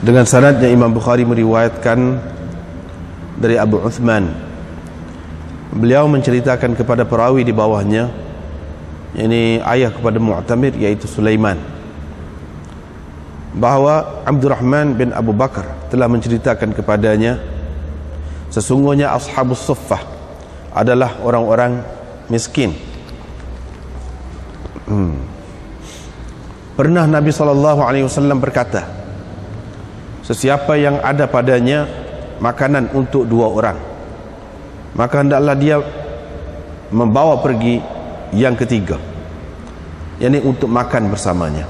Dengan sanadnya Imam Bukhari meriwayatkan dari Abu Uthman, beliau menceritakan kepada perawi di bawahnya, ini ayah kepada Mu'tamir, yaitu Sulaiman, bahawa Abdurrahman bin Abu Bakar telah menceritakan kepadanya, sesungguhnya Ashabus Suffah adalah orang-orang miskin. Pernah Nabi SAW berkata, sesiapa yang ada padanya makanan untuk 2 orang, maka hendaklah dia membawa pergi yang ketiga, yakni untuk makan bersamanya.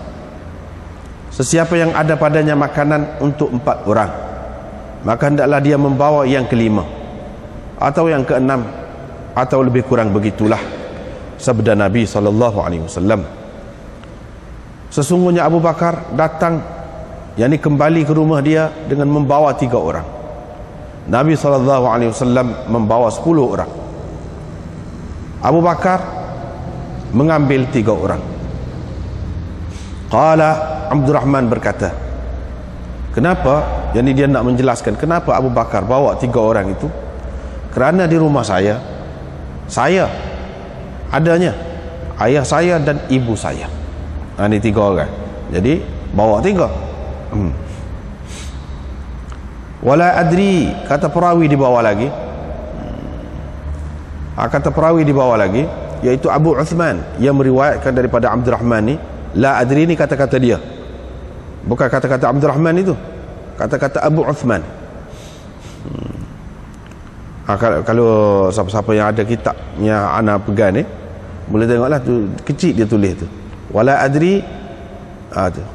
Sesiapa yang ada padanya makanan untuk 4 orang, maka hendaklah dia membawa yang kelima atau yang keenam, atau lebih kurang begitulah, sabda Nabi SAW. Sesungguhnya Abu Bakar datang, yakni kembali ke rumah dia dengan membawa 3 orang. Nabi SAW membawa 10 orang. Abu Bakar mengambil 3 orang. Qala, Abdurrahman berkata, kenapa? Yakni dia nak menjelaskan kenapa Abu Bakar bawa 3 orang itu. Kerana di rumah saya adanya ayah saya dan ibu saya. Ini 3 orang. Jadi bawa 3. Wala adri, kata perawi di bawah lagi. Kata perawi di bawah lagi, yaitu Abu Uthman yang meriwayatkan daripada Abdurrahman ni. La adri ni kata-kata dia, bukan kata-kata Abdurrahman itu, kata-kata Abu Uthman. Kalau siapa-siapa yang ada kitab yang ana pegang ni, boleh tengoklah tu, kecil dia tulis tu. Wala adri,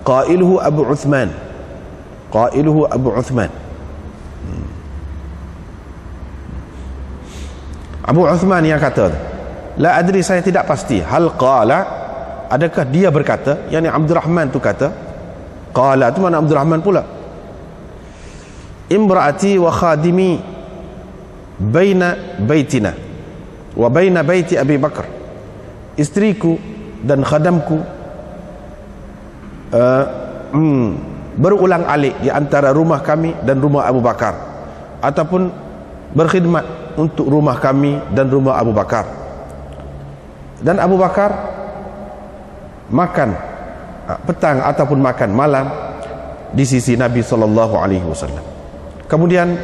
qailuhu Abu Uthman, qailuhu Abu Uthman. Abu Uthman yang kata tu. La adri, saya tidak pasti. Hal qala, adakah dia berkata, yakni Abdurrahman tu kata. Qala tu mana Abdurrahman pula. Imraati wa khadimi baina baitina wa baina baiti Abi Bakar, istriku dan khadamku berulang alik di antara rumah kami dan rumah Abu Bakar, ataupun berkhidmat untuk rumah kami dan rumah Abu Bakar. Dan Abu Bakar makan petang ataupun makan malam di sisi Nabi SAW. Kemudian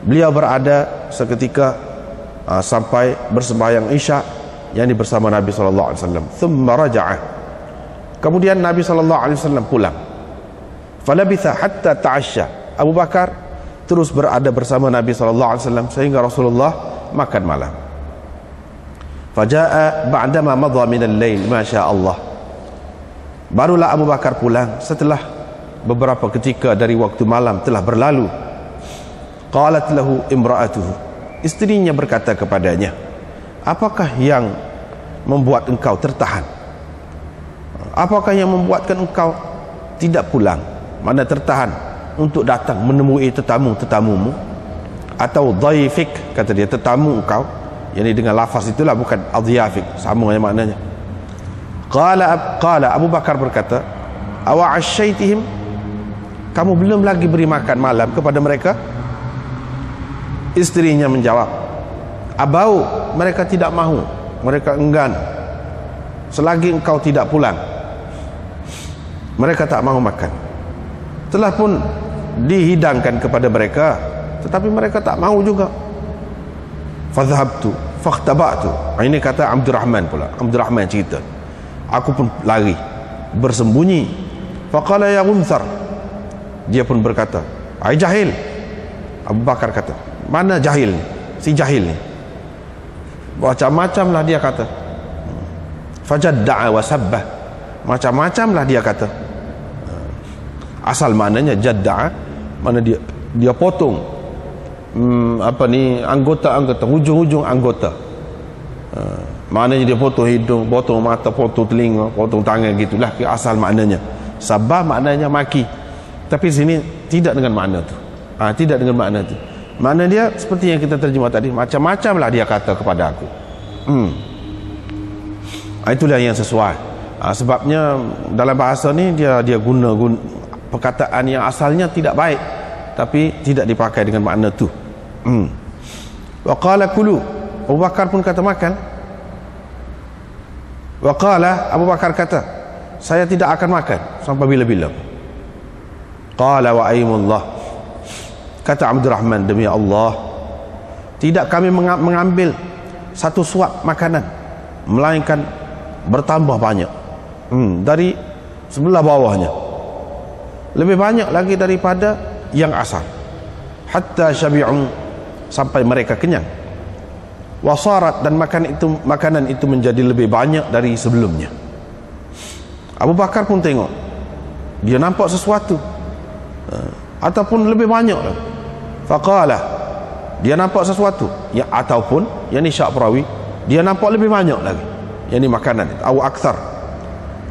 beliau berada seketika sampai bersembahyang Isya, yakni bersama Nabi SAW. Thumma raja'a, kemudian Nabi SAW pulang. Falabitha hatta ta'asya, Abu Bakar terus berada bersama Nabi SAW sehingga Rasulullah makan malam. Faja'a ba'dama madha minal lail, masya Allah, barulah Abu Bakar pulang setelah beberapa ketika dari waktu malam telah berlalu. Qalat lahu imra'atuhu, istrinya berkata kepadanya, apakah yang membuat engkau tertahan? Apakah yang membuatkan engkau tidak pulang, mana tertahan untuk datang menemui tetamu-tetamumu? Atau dhaifik, kata dia, tetamu engkau, yakni dengan lafaz itulah, bukan adhiyafik, sama yang maknanya. Qala Abu Bakar berkata, awa asyaitihim, kamu belum lagi beri makan malam kepada mereka? Istrinya menjawab, abau, mereka tidak mahu, mereka enggan. Selagi engkau tidak pulang, mereka tak mahu makan. Telah pun dihidangkan kepada mereka, tetapi mereka tak mahu juga. Fadhhabtu fakhtaba'tu, ini kata Abdurrahman pula. Abdurrahman cerita, aku pun lari bersembunyi. Faqala ya Gunthar, dia pun berkata, ai jahil. Abu Bakar kata, mana jahil ni? Si jahil ni macam-macam lah dia kata. Fajadda'a wa sabbah, macam-macam lah dia kata. Asal maknanya jadda'a, mana dia potong anggota-anggota, hujung-hujung anggota. Maknanya dia potong hidung, potong mata, potong telinga, potong tangan, gitulah asal maknanya. Sabbah maknanya maki, tapi sini tidak dengan makna tu. Tidak dengan makna tu. Makna dia seperti yang kita terjemah tadi, macam-macam lah dia kata kepada aku. Itulah yang sesuai. Sebabnya dalam bahasa ni dia guna perkataan yang asalnya tidak baik tapi tidak dipakai dengan makna tu. Wa qala kulu, Abu Bakar pun kata makan. Wa qala, Abu Bakar kata, saya tidak akan makan sampai bila-bila. Qala wa aymullah, kata Abdurrahman, demi Allah, tidak kami mengambil satu suap makanan melainkan bertambah banyak dari sebelah bawahnya, lebih banyak lagi daripada yang asal, hatta syabi'un, sampai mereka kenyang. Wasarat, dan makanan itu menjadi lebih banyak dari sebelumnya. Abu Bakar pun tengok, dia nampak sesuatu ataupun lebih banyak lagi. Faqala, dia nampak sesuatu ya, ataupun yang ni syak perawi, dia nampak lebih banyak lagi, yang ni makanan atau akthar.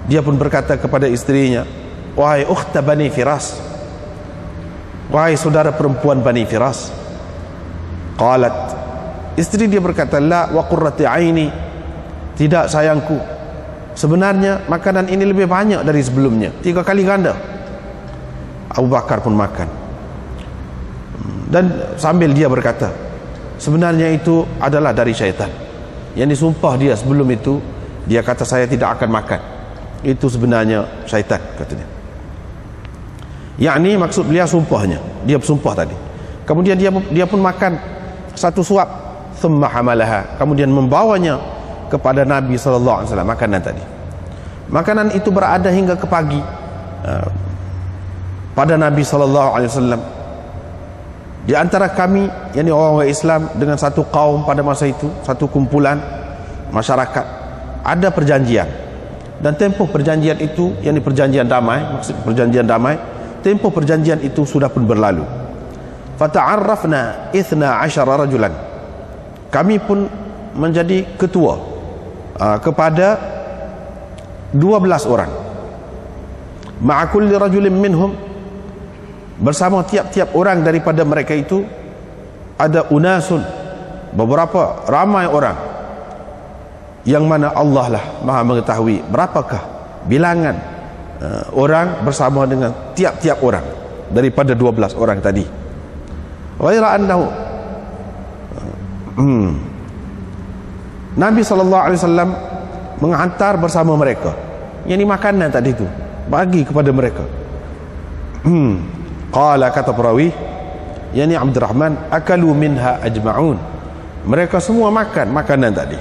Dia pun berkata kepada isterinya, wahai ukhta Bani Firas, wahai saudara perempuan Bani Firas. Qalat, isteri dia berkata, la wa qurrati aini, tidak sayangku, sebenarnya makanan ini lebih banyak dari sebelumnya, 3 kali ganda. Abu Bakar pun makan, dan sambil dia berkata, sebenarnya itu adalah dari syaitan. Yang disumpah dia sebelum itu, dia kata saya tidak akan makan, itu sebenarnya syaitan, katanya. Yakni maksud beliau sumpahnya, dia bersumpah tadi. Kemudian dia pun makan satu suap, thumma hamalaha, kemudian membawanya kepada Nabi SAW, makanan tadi. Makanan itu berada hingga ke pagi pada Nabi SAW. Di antara kami, yakni orang-orang Islam, dengan satu kaum pada masa itu, satu kumpulan masyarakat, ada perjanjian, dan tempoh perjanjian itu, yakni perjanjian damai, maksud perjanjian damai, tempoh perjanjian itu sudah pun berlalu. Fata'arrafna 12 rajulan, kami pun menjadi ketua kepada 12 orang. Ma'akulli rajulin minhum, bersama tiap-tiap orang daripada mereka itu ada unasun, beberapa ramai orang, yang mana Allah lah maha mengetahui berapakah bilangan orang bersama dengan tiap-tiap orang daripada 12 orang tadi. Ghaira annahu, Nabi SAW menghantar bersama mereka, yang ini makanan tadi itu, bagi kepada mereka. Qala, kata perawi, yani Abdurrahman, akalu minha ajma'un, mereka semua makan makanan tadi.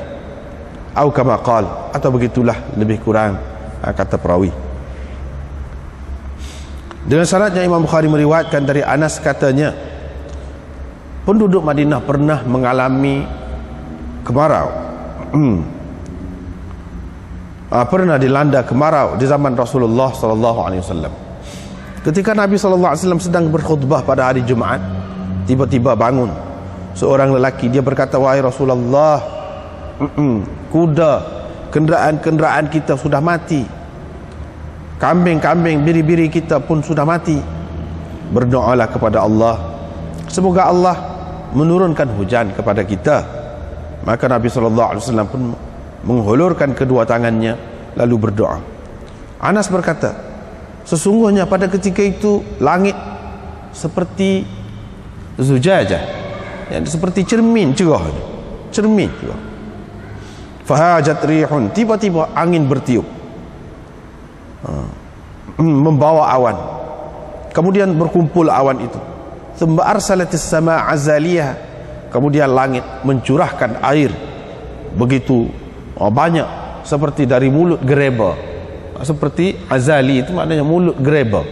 Atau kama qal, atau begitulah lebih kurang kata perawi. Dengan syaratnya Imam Bukhari meriwayatkan dari Anas, katanya penduduk Madinah pernah mengalami kemarau, pernah dilanda kemarau di zaman Rasulullah SAW. Ketika Nabi SAW sedang berkhutbah pada hari Jumaat, tiba-tiba bangun seorang lelaki, dia berkata, wahai Rasulullah, kuda, kenderaan-kenderaan kita sudah mati, kambing-kambing, biri-biri kita pun sudah mati. Berdoalah kepada Allah, semoga Allah menurunkan hujan kepada kita. Maka Nabi SAW pun menghulurkan kedua tangannya lalu berdoa. Anas berkata, sesungguhnya pada ketika itu langit seperti zujajah, yani seperti cermin cerah, cermin cerah. Fahajat rihun, tiba-tiba angin bertiup, membawa awan, kemudian berkumpul awan itu. Thumma arsalatis sama azaliyah, kemudian langit mencurahkan air begitu banyak, seperti dari mulut gereba. Seperti azali itu maknanya mulut gereba,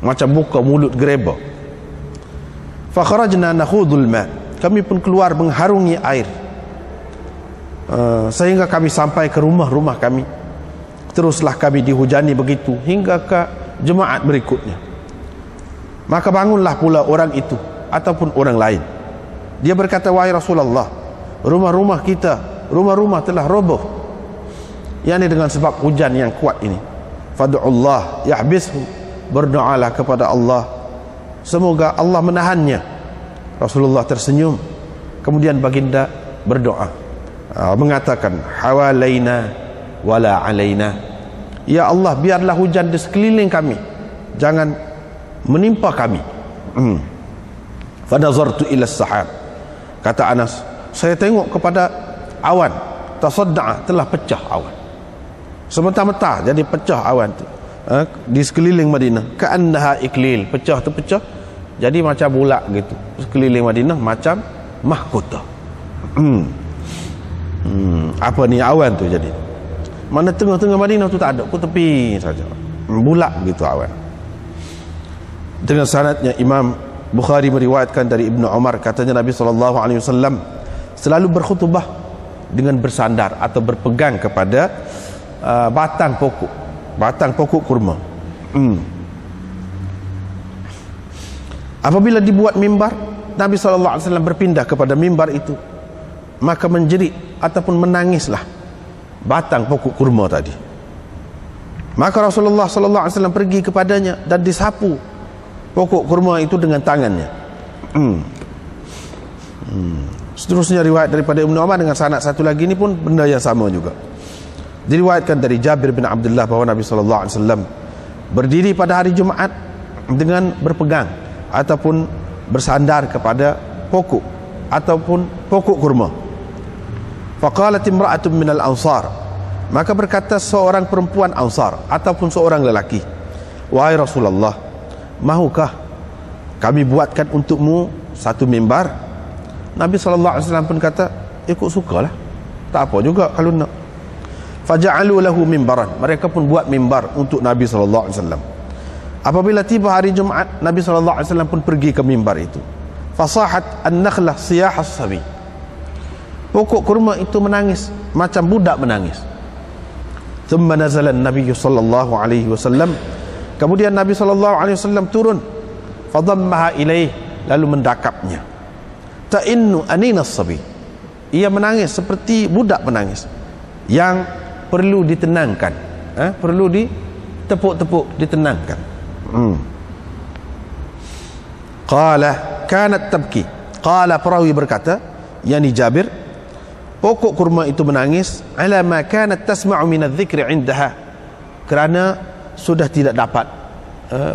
macam buka mulut gereba. Fa kharajna nakhudul ma, kami pun keluar mengharungi air, sehingga kami sampai ke rumah-rumah kami. Teruslah kami dihujani begitu hingga ke jemaat berikutnya. Maka bangunlah pula orang itu ataupun orang lain. Dia berkata, wahai Rasulullah, rumah-rumah kita, rumah-rumah telah roboh, yakni dengan sebab hujan yang kuat ini. Fad'ullah yahbishu, berdoalah kepada Allah, semoga Allah menahannya. Rasulullah tersenyum, kemudian baginda berdoa, mengatakan, hawalaina wala alaina, ya Allah, biarlah hujan di sekeliling kami, jangan menimpa kami. Fa nazartu ila as-sahab. Kata Anas, saya tengok kepada awan, tasadda'a, telah pecah awan. Semata-mata jadi pecah awan tu di sekeliling Madinah. Ka'annaha iklil, pecah tu pecah jadi macam bulat gitu. Sekeliling Madinah macam mahkota. Apa ni awan tu jadi? Mana tengah-tengah Madinah tu tak ada, ke tepi saja. Bulat gitu awan. Dengan sanadnya Imam Bukhari meriwayatkan dari Ibnu Umar, katanya Nabi SAW selalu berkhutbah dengan bersandar atau berpegang kepada batang pokok kurma. Apabila dibuat mimbar, Nabi SAW berpindah kepada mimbar itu, maka menjerit ataupun menangislah batang pokok kurma tadi. Maka Rasulullah SAW pergi kepadanya dan disapu pokok kurma itu dengan tangannya. Seterusnya riwayat daripada Ibnu Umar dengan sanad satu lagi ini pun benda yang sama juga. Diriwayatkan dari Jabir bin Abdullah bahawa Nabi SAW berdiri pada hari Jumaat dengan berpegang ataupun bersandar kepada pokok ataupun pokok kurma. Faqalat imra'atun minal ansar, maka berkata seorang perempuan Ansar ataupun seorang lelaki, wahai Rasulullah, mahukah kami buatkan untukmu satu mimbar? Nabi SAW pun kata, ikut sukalah, tak apa juga kalau nak. Faja'alu lahu mimbaran, mereka pun buat mimbar untuk Nabi SAW. Apabila tiba hari Jumaat, Nabi SAW pun pergi ke mimbar itu. Fasahat an-nakhlah siyahas sabi, pokok kurma itu menangis macam budak menangis. Thumma nazala an-nabiy sallallahu alaihi wasallam, kemudian Nabi sallallahu alaihi wasallam turun, fadammaha ilaih, lalu mendakapnya. Ta'innu anina as-sabi, ia menangis seperti budak menangis yang perlu ditenangkan, perlu ditepuk-tepuk, ditenangkan. Qala kanat tabki, qala, perawi berkata, yani Jabir, pokok kurma itu menangis ala ma kanat tasma'u min adh-dhikri 'indaha, kerana sudah tidak dapat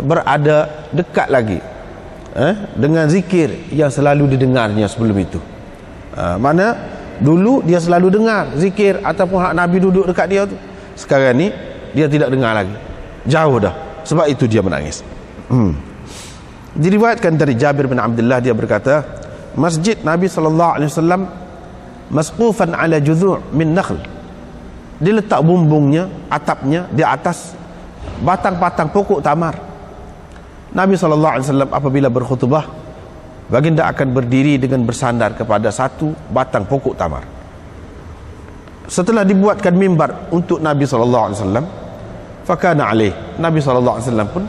berada dekat lagi dengan zikir yang selalu didengarnya sebelum itu. Mana dulu dia selalu dengar zikir ataupun hak Nabi duduk dekat dia tu, sekarang ni dia tidak dengar lagi, jauh dah, sebab itu dia menangis. Diriwayatkan dari Jabir bin Abdullah, dia berkata, masjid Nabi SAW masqufan ala judhu' min nakhl, diletak bumbungnya, atapnya di atas batang-batang pokok tamar. Nabi SAW apabila berkhutbah, baginda akan berdiri dengan bersandar kepada satu batang pokok tamar. Setelah dibuatkan mimbar untuk Nabi SAW, fakana alaih, Nabi SAW pun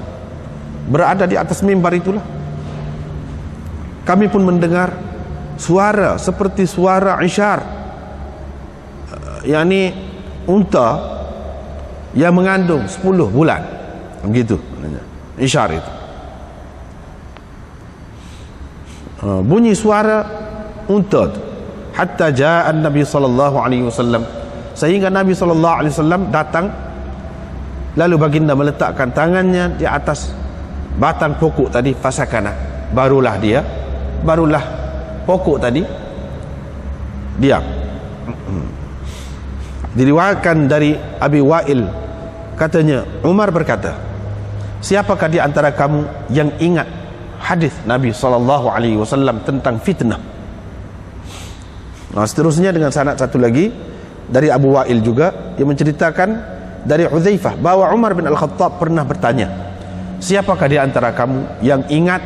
berada di atas mimbar itulah. Kami pun mendengar suara seperti suara isyar, yakni unta yang mengandung 10 bulan, begitu isyar itu. Bunyi suara unta itu, hatta jaa Nabi sallallahu alaihi wasallam, sehingga Nabi sallallahu alaihi wasallam datang, lalu baginda meletakkan tangannya di atas batang pokok tadi, fasakana, barulah pokok tadi diam. Diriwayatkan dari Abi Wa'il, katanya Umar berkata, siapakah di antara kamu yang ingat hadis Nabi SAW tentang fitnah? Nah, seterusnya dengan sanad satu lagi dari Abu Wa'il juga, yang menceritakan dari Hudzaifah bahwa Umar bin Al-Khattab pernah bertanya, siapakah di antara kamu yang ingat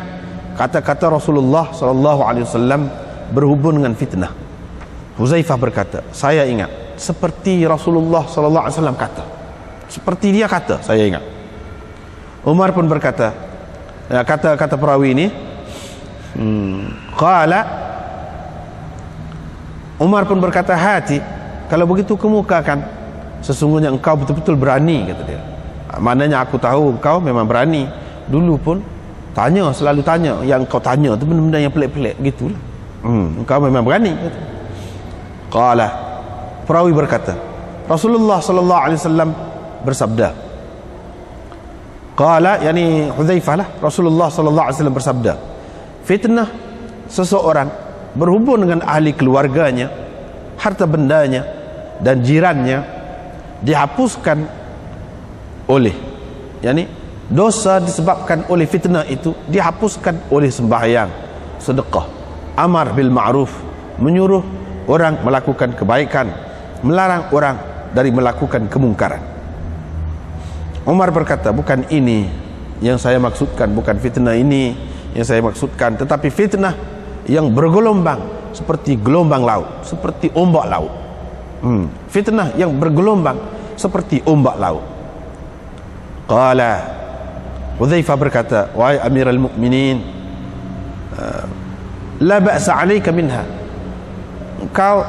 kata-kata Rasulullah SAW berhubung dengan fitnah? Hudzaifah berkata, saya ingat, seperti Rasulullah SAW kata, seperti dia kata, saya ingat. Umar pun berkata, kata perawi ini, qala, Umar pun berkata, hati, kalau begitu kemukakan, sesungguhnya engkau betul-betul berani, kata dia. Maknanya aku tahu engkau memang berani. Dulu pun tanya, selalu tanya, yang engkau tanya tu benda-benda yang pelik-pelik gitulah. Engkau memang berani, kata. Qala, perawi berkata, Rasulullah SAW bersabda, Qala, yani Hudzaifah lah, Rasulullah sallallahu alaihi wasallam bersabda, fitnah seseorang berhubung dengan ahli keluarganya, harta bendanya dan jirannya dihapuskan oleh, yani dosa disebabkan oleh fitnah itu dihapuskan oleh sembahyang, sedekah, amar bil ma'ruf, menyuruh orang melakukan kebaikan, melarang orang dari melakukan kemungkaran. Umar berkata, bukan ini yang saya maksudkan, bukan fitnah ini yang saya maksudkan, tetapi fitnah yang bergelombang seperti gelombang laut, seperti ombak laut. Fitnah yang bergelombang seperti ombak laut. Qala, Hudzaifah berkata, wahai Amirul Mukminin, la ba'sa 'alaika minha. Engkau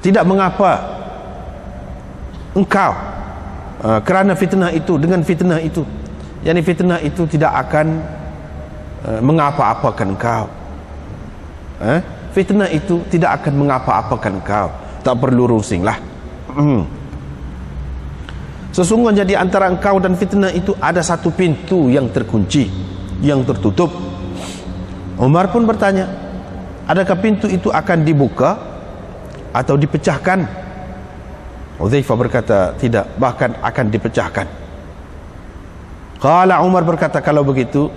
tidak mengapa engkau kerana fitnah itu, dengan fitnah itu, yakni fitnah itu tidak akan mengapa-apakan engkau. Fitnah itu tidak akan mengapa-apakan engkau, tak perlu rusinglah. Sesungguhnya di antara engkau dan fitnah itu ada satu pintu yang terkunci, yang tertutup. Umar pun bertanya, adakah pintu itu akan dibuka atau dipecahkan? Hudzaifah berkata, tidak, bahkan akan dipecahkan. Qala, Umar berkata, kalau begitu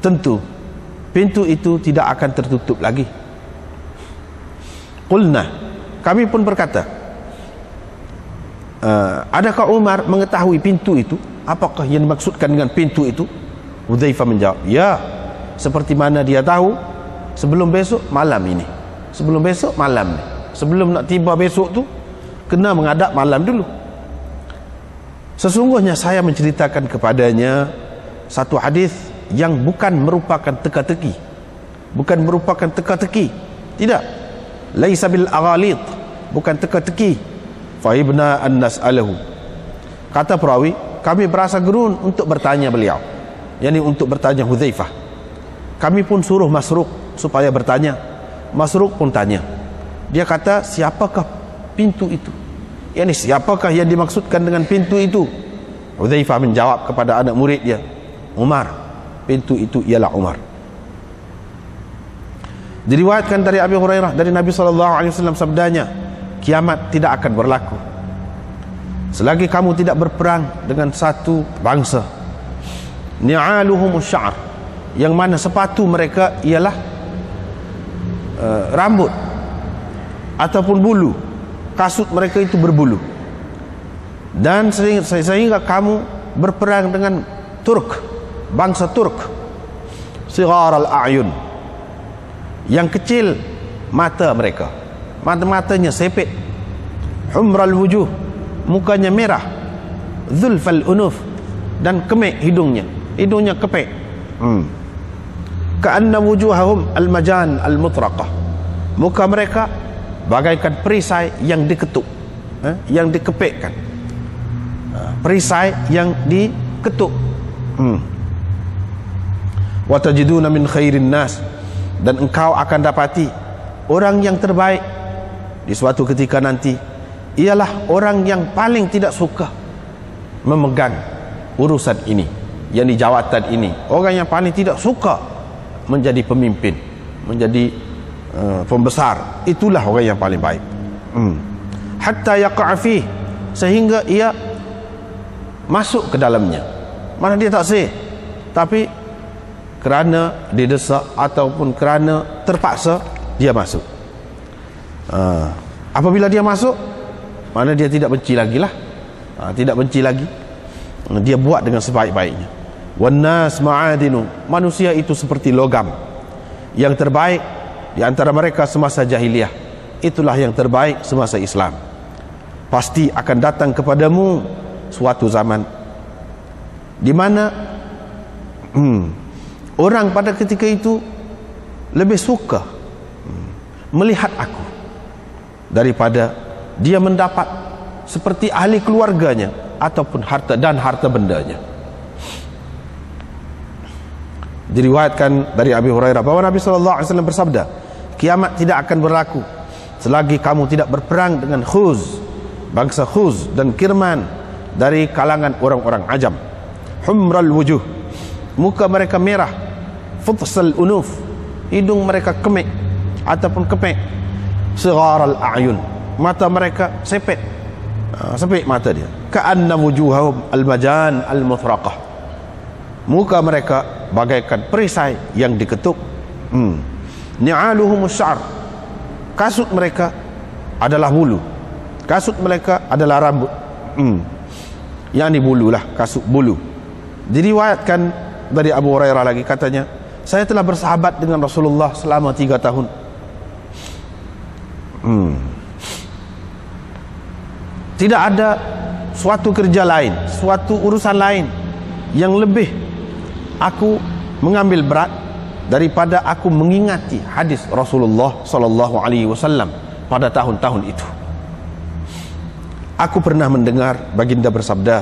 tentu pintu itu tidak akan tertutup lagi. Qulna, kami pun berkata, adakah Umar mengetahui pintu itu? Apakah yang dimaksudkan dengan pintu itu? Hudzaifah menjawab, ya, seperti mana dia tahu sebelum besok malam ini, sebelum besok malam ni, sebelum nak tiba besok tu kena menghadap malam dulu. Sesungguhnya saya menceritakan kepadanya satu hadis yang bukan merupakan teka-teki, bukan merupakan teka-teki, tidak, laisa bil aghalid, bukan teka-teki. Fa ibna an nas'alahu, kata perawi, kami berasa gerun untuk bertanya beliau, yakni untuk bertanya Hudzaifah. Kami pun suruh Masruq supaya bertanya. Masruq pun tanya. Dia kata, siapakah pintu itu? Yani siapakah yang dimaksudkan dengan pintu itu? Hudzaifah menjawab kepada anak murid dia, Umar. Pintu itu ialah Umar. Diriwayatkan dari Abi Hurairah, dari Nabi SAW sabdanya, kiamat tidak akan berlaku selagi kamu tidak berperang dengan satu bangsa, ni'aluhumus sya'r, yang mana sepatu mereka ialah rambut ataupun bulu, kasut mereka itu berbulu. Dan sehingga kamu berperang dengan Turk, bangsa Turk, sighar al-a'yun, yang kecil mata mereka, mata-matanya sepet, humral wujuh, mukanya merah, zulfal unuf, dan kemik hidungnya, hidungnya kepek. Ka'anna wujuhahum al-majan al-mutraqah, muka mereka bagaikan perisai yang diketuk, yang dikepekkan, perisai yang diketuk. Wa tajiduna min khairin nas, dan engkau akan dapati orang yang terbaik di suatu ketika nanti ialah orang yang paling tidak suka memegang urusan ini, yakni jawatan ini. Orang yang paling tidak suka menjadi pemimpin, menjadi pembesar, itulah orang yang paling baik. Hatta yaqa' fi, sehingga ia masuk ke dalamnya. Mana dia tak sih, tapi kerana didesak ataupun kerana terpaksa dia masuk. Apabila dia masuk, mana dia tidak benci lagi lah, tidak benci lagi, dia buat dengan sebaik-baiknya. Wan nas ma'adinu, manusia itu seperti logam, yang terbaik di antara mereka semasa jahiliyah, itulah yang terbaik semasa Islam. Pasti akan datang kepadamu suatu zaman di mana orang pada ketika itu lebih suka melihat aku daripada dia mendapat seperti ahli keluarganya ataupun harta dan harta bendanya. Diriwayatkan dari Abi Hurairah bahwa Nabi SAW bersabda, kiamat tidak akan berlaku selagi kamu tidak berperang dengan khuz, bangsa Khuz dan Kirman dari kalangan orang-orang Ajam. Humral wujuh, muka mereka merah. Futsal unuf, hidung mereka kemik ataupun kepek. Sigharal a'yun, mata mereka sepet, sepet mata dia. Ka'anna wujuhahum al-majan al-muthraqah, muka mereka bagaikan perisai yang diketuk. Ni'aluhum syar, kasut mereka adalah bulu, kasut mereka adalah rambut. Yang ini bulu lah, kasut bulu. Diriwayatkan dari Abu Hurairah lagi, katanya, saya telah bersahabat dengan Rasulullah selama 3 tahun. Tidak ada suatu kerja lain, suatu urusan lain yang lebih aku mengambil berat daripada aku mengingati hadis Rasulullah sallallahu alaihi wasallam pada tahun-tahun itu. Aku pernah mendengar baginda bersabda,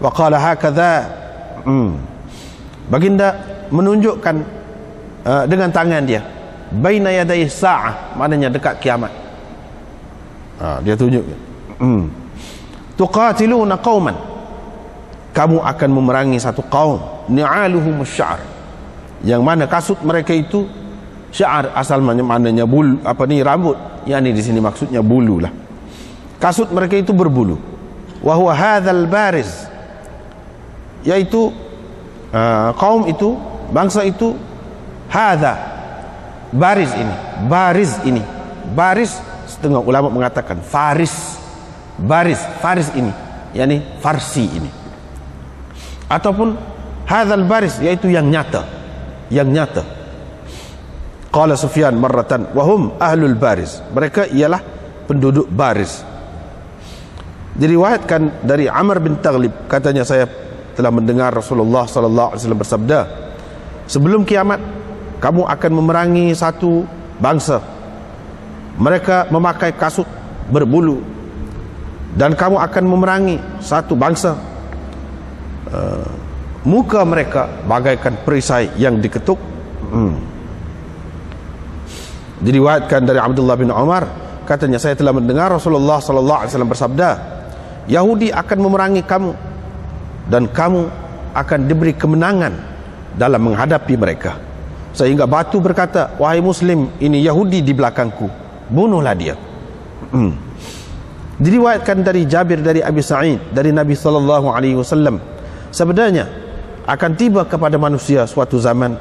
wa qala hakadha. Baginda menunjukkan dengan tangan dia, baina yaday sa'ah, maknanya dekat kiamat. Dia tunjuk, tuqatiluna qauman, kamu akan memerangi satu kaum, ni'aluhum syar, yang mana kasut mereka itu syar, asal maknanya bulu, rambut, yang ini di sini maksudnya bulu lah. Kasut mereka itu berbulu. Wa huwa hadzal bariz, yaitu kaum itu, bangsa itu, hadza, bariz ini, bariz ini, baris, setengah ulama mengatakan faris, baris, faris ini, yakni farsi ini, ataupun hadzal baris, yaitu yang nyata, yang nyata. Qala Sufyan marratan wa hum ahlul baris, mereka ialah penduduk baris. Diriwayatkan dari Amr bin Taghlib, katanya, saya telah mendengar Rasulullah sallallahu alaihi wasallam bersabda, sebelum kiamat kamu akan memerangi satu bangsa, mereka memakai kasut berbulu, dan kamu akan memerangi satu bangsa, muka mereka bagaikan perisai yang diketuk. Diriwayatkan dari Abdullah bin Umar, katanya, saya telah mendengar Rasulullah sallallahu alaihi wasallam bersabda, Yahudi akan memerangi kamu dan kamu akan diberi kemenangan dalam menghadapi mereka, sehingga batu berkata, wahai Muslim, ini Yahudi di belakangku, bunuhlah dia. Diriwayatkan dari Jabir dari Abi Sa'id dari Nabi sallallahu alaihi wasallam, sabdanya, akan tiba kepada manusia suatu zaman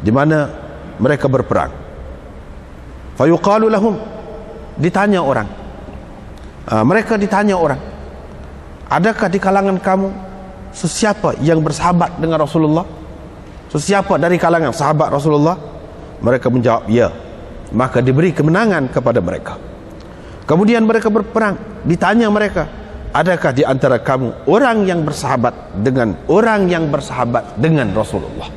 di mana mereka berperang. Fayuqalu lahum, ditanya orang, mereka ditanya orang, adakah di kalangan kamu sesiapa yang bersahabat dengan Rasulullah? Sesiapa dari kalangan sahabat Rasulullah? Mereka menjawab, ya. Maka diberi kemenangan kepada mereka. Kemudian mereka berperang. Ditanya mereka, adakah di antara kamu orang yang bersahabat dengan orang yang bersahabat dengan Rasulullah?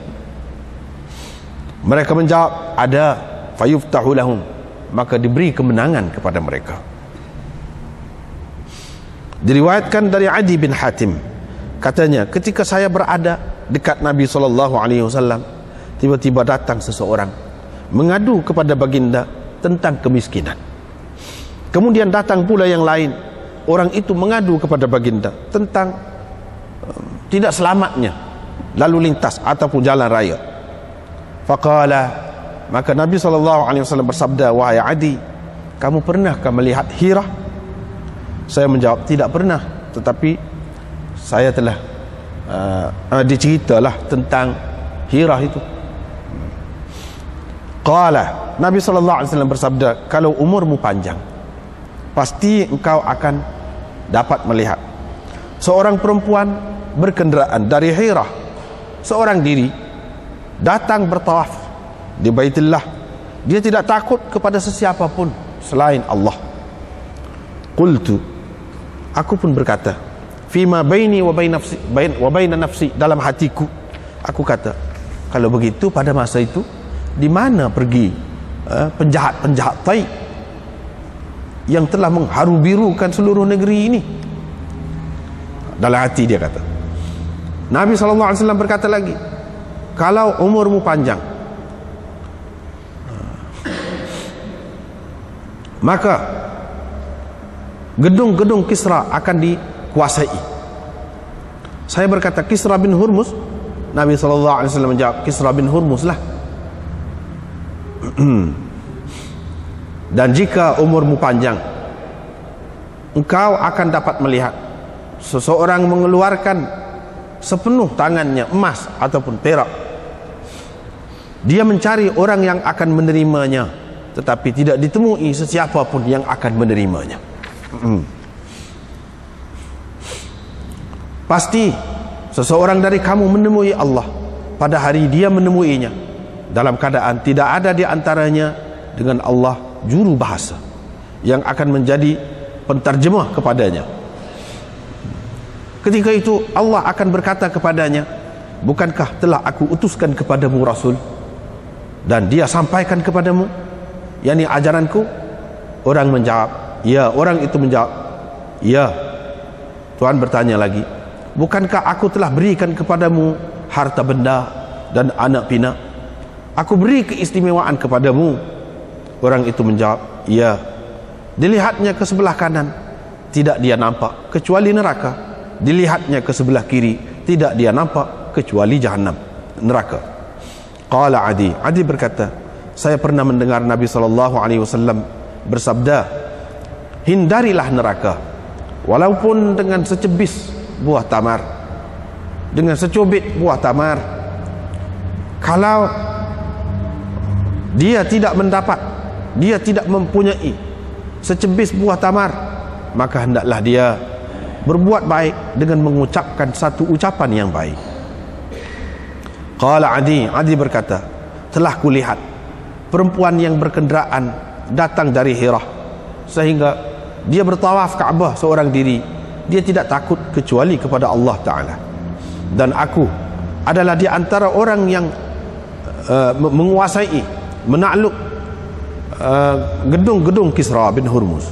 Mereka menjawab, ada. Fayuftahu lahum, maka diberi kemenangan kepada mereka. Diriwayatkan dari Adi bin Hatim, katanya, ketika saya berada dekat Nabi SAW, tiba-tiba datang seseorang mengadu kepada baginda tentang kemiskinan. Kemudian datang pula yang lain, orang itu mengadu kepada baginda tentang tidak selamatnya lalu lintas ataupun jalan raya. Faqala, maka Nabi SAW bersabda, wahai Adi, kamu pernahkah melihat Hira? Saya menjawab, tidak pernah, tetapi saya telah diceritalah tentang Hira itu. Qala, Nabi SAW bersabda, kalau umurmu panjang, pasti engkau akan dapat melihat seorang perempuan berkenderaan dari Hira, seorang diri, datang bertawaf di Baitullah. Dia tidak takut kepada sesiapa pun selain Allah. Qultu, aku pun berkata, fima baini wa baina nafsi, dalam hatiku aku kata, kalau begitu pada masa itu di mana pergi penjahat-penjahat Taif yang telah mengharu-birukan seluruh negeri ini? Dalam hati dia kata. Nabi SAW berkata lagi, kalau umurmu panjang, maka gedung-gedung Kisra akan dikuasai. Saya berkata, Kisra bin Hurmuz. Nabi SAW menjawab, Kisra bin Hurmuz lah. Dan jika umurmu panjang, engkau akan dapat melihat seseorang mengeluarkan sepenuh tangannya emas ataupun perak. Dia mencari orang yang akan menerimanya, tetapi tidak ditemui sesiapa pun yang akan menerimanya. Pasti seseorang dari kamu menemui Allah pada hari dia menemuinya, dalam keadaan tidak ada di antaranya dengan Allah juru bahasa yang akan menjadi penterjemah kepadanya. Ketika itu Allah akan berkata kepadanya, bukankah telah aku utuskan kepadamu Rasul dan dia sampaikan kepadamu, yakni ajaranku? Orang menjawab, ya. Orang itu menjawab, ya. Tuhan bertanya lagi, bukankah aku telah berikan kepadamu harta benda dan anak pinak? Aku beri keistimewaan kepadamu. Orang itu menjawab, ya. Dilihatnya ke sebelah kanan, tidak dia nampak kecuali neraka. Dilihatnya ke sebelah kiri, tidak dia nampak kecuali Jahannam, neraka. Qala Adi. Adi berkata, saya pernah mendengar Nabi SAW bersabda, hindarilah neraka walaupun dengan secebis buah tamar, dengan secubit buah tamar. Kalau dia tidak mendapat, dia tidak mempunyai secebis buah tamar, maka hendaklah dia berbuat baik dengan mengucapkan satu ucapan yang baik. Qala Adi. Adi berkata, telah kulihat perempuan yang berkenderaan datang dari Hira, sehingga dia bertawaf Kaabah seorang diri. Dia tidak takut kecuali kepada Allah Ta'ala. Dan aku adalah di antara orang yang menguasai, menakluk gedung-gedung Kisra bin Hurmuz.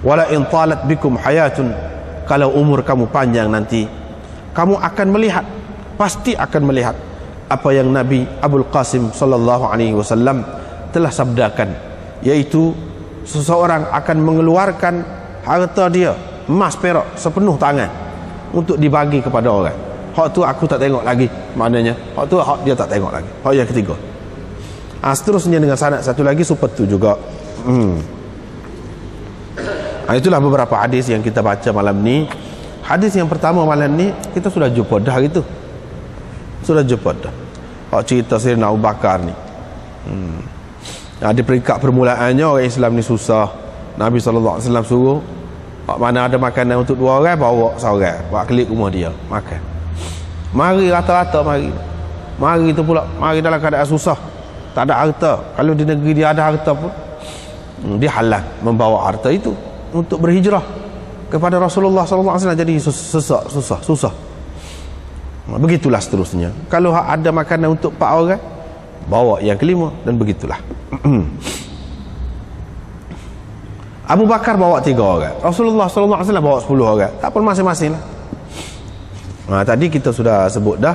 Wala in talat bikum hayatun, kalau umur kamu panjang nanti, kamu akan melihat, pasti akan melihat apa yang Nabi Abul Qasim SAW telah sabdakan, yaitu seseorang akan mengeluarkan harta dia, emas perak sepenuh tangan, untuk dibagi kepada orang. Hak tu aku tak tengok lagi, maknanya hak tu hak dia tak tengok lagi. Hak yang ketiga. Seterusnya dengan sanad satu lagi super tu juga. Itulah beberapa hadis yang kita baca malam ni. Hadis yang pertama malam ni kita sudah jumpa dah gitu. Sudah jumpa dah. Hak cerita Sayyidina Abu Bakar ni. Di peringkat permulaannya orang Islam ni susah. Nabi SAW suruh, hak mana ada makanan untuk dua orang, bawa seorang, bawa kelik rumah dia makan. Mari rata-rata mari. Mari tu pula, mari dalam keadaan susah, tak ada harta. Kalau di negeri dia ada harta pun, dia halang membawa harta itu untuk berhijrah kepada Rasulullah SAW. Jadi susah. Begitulah seterusnya. Kalau ada makanan untuk 4 orang, bawa yang kelima, dan begitulah. Abu Bakar bawa 3 orang, Rasulullah SAW bawa 10 orang. Tak pun masing-masing lah. Tadi kita sudah sebut dah,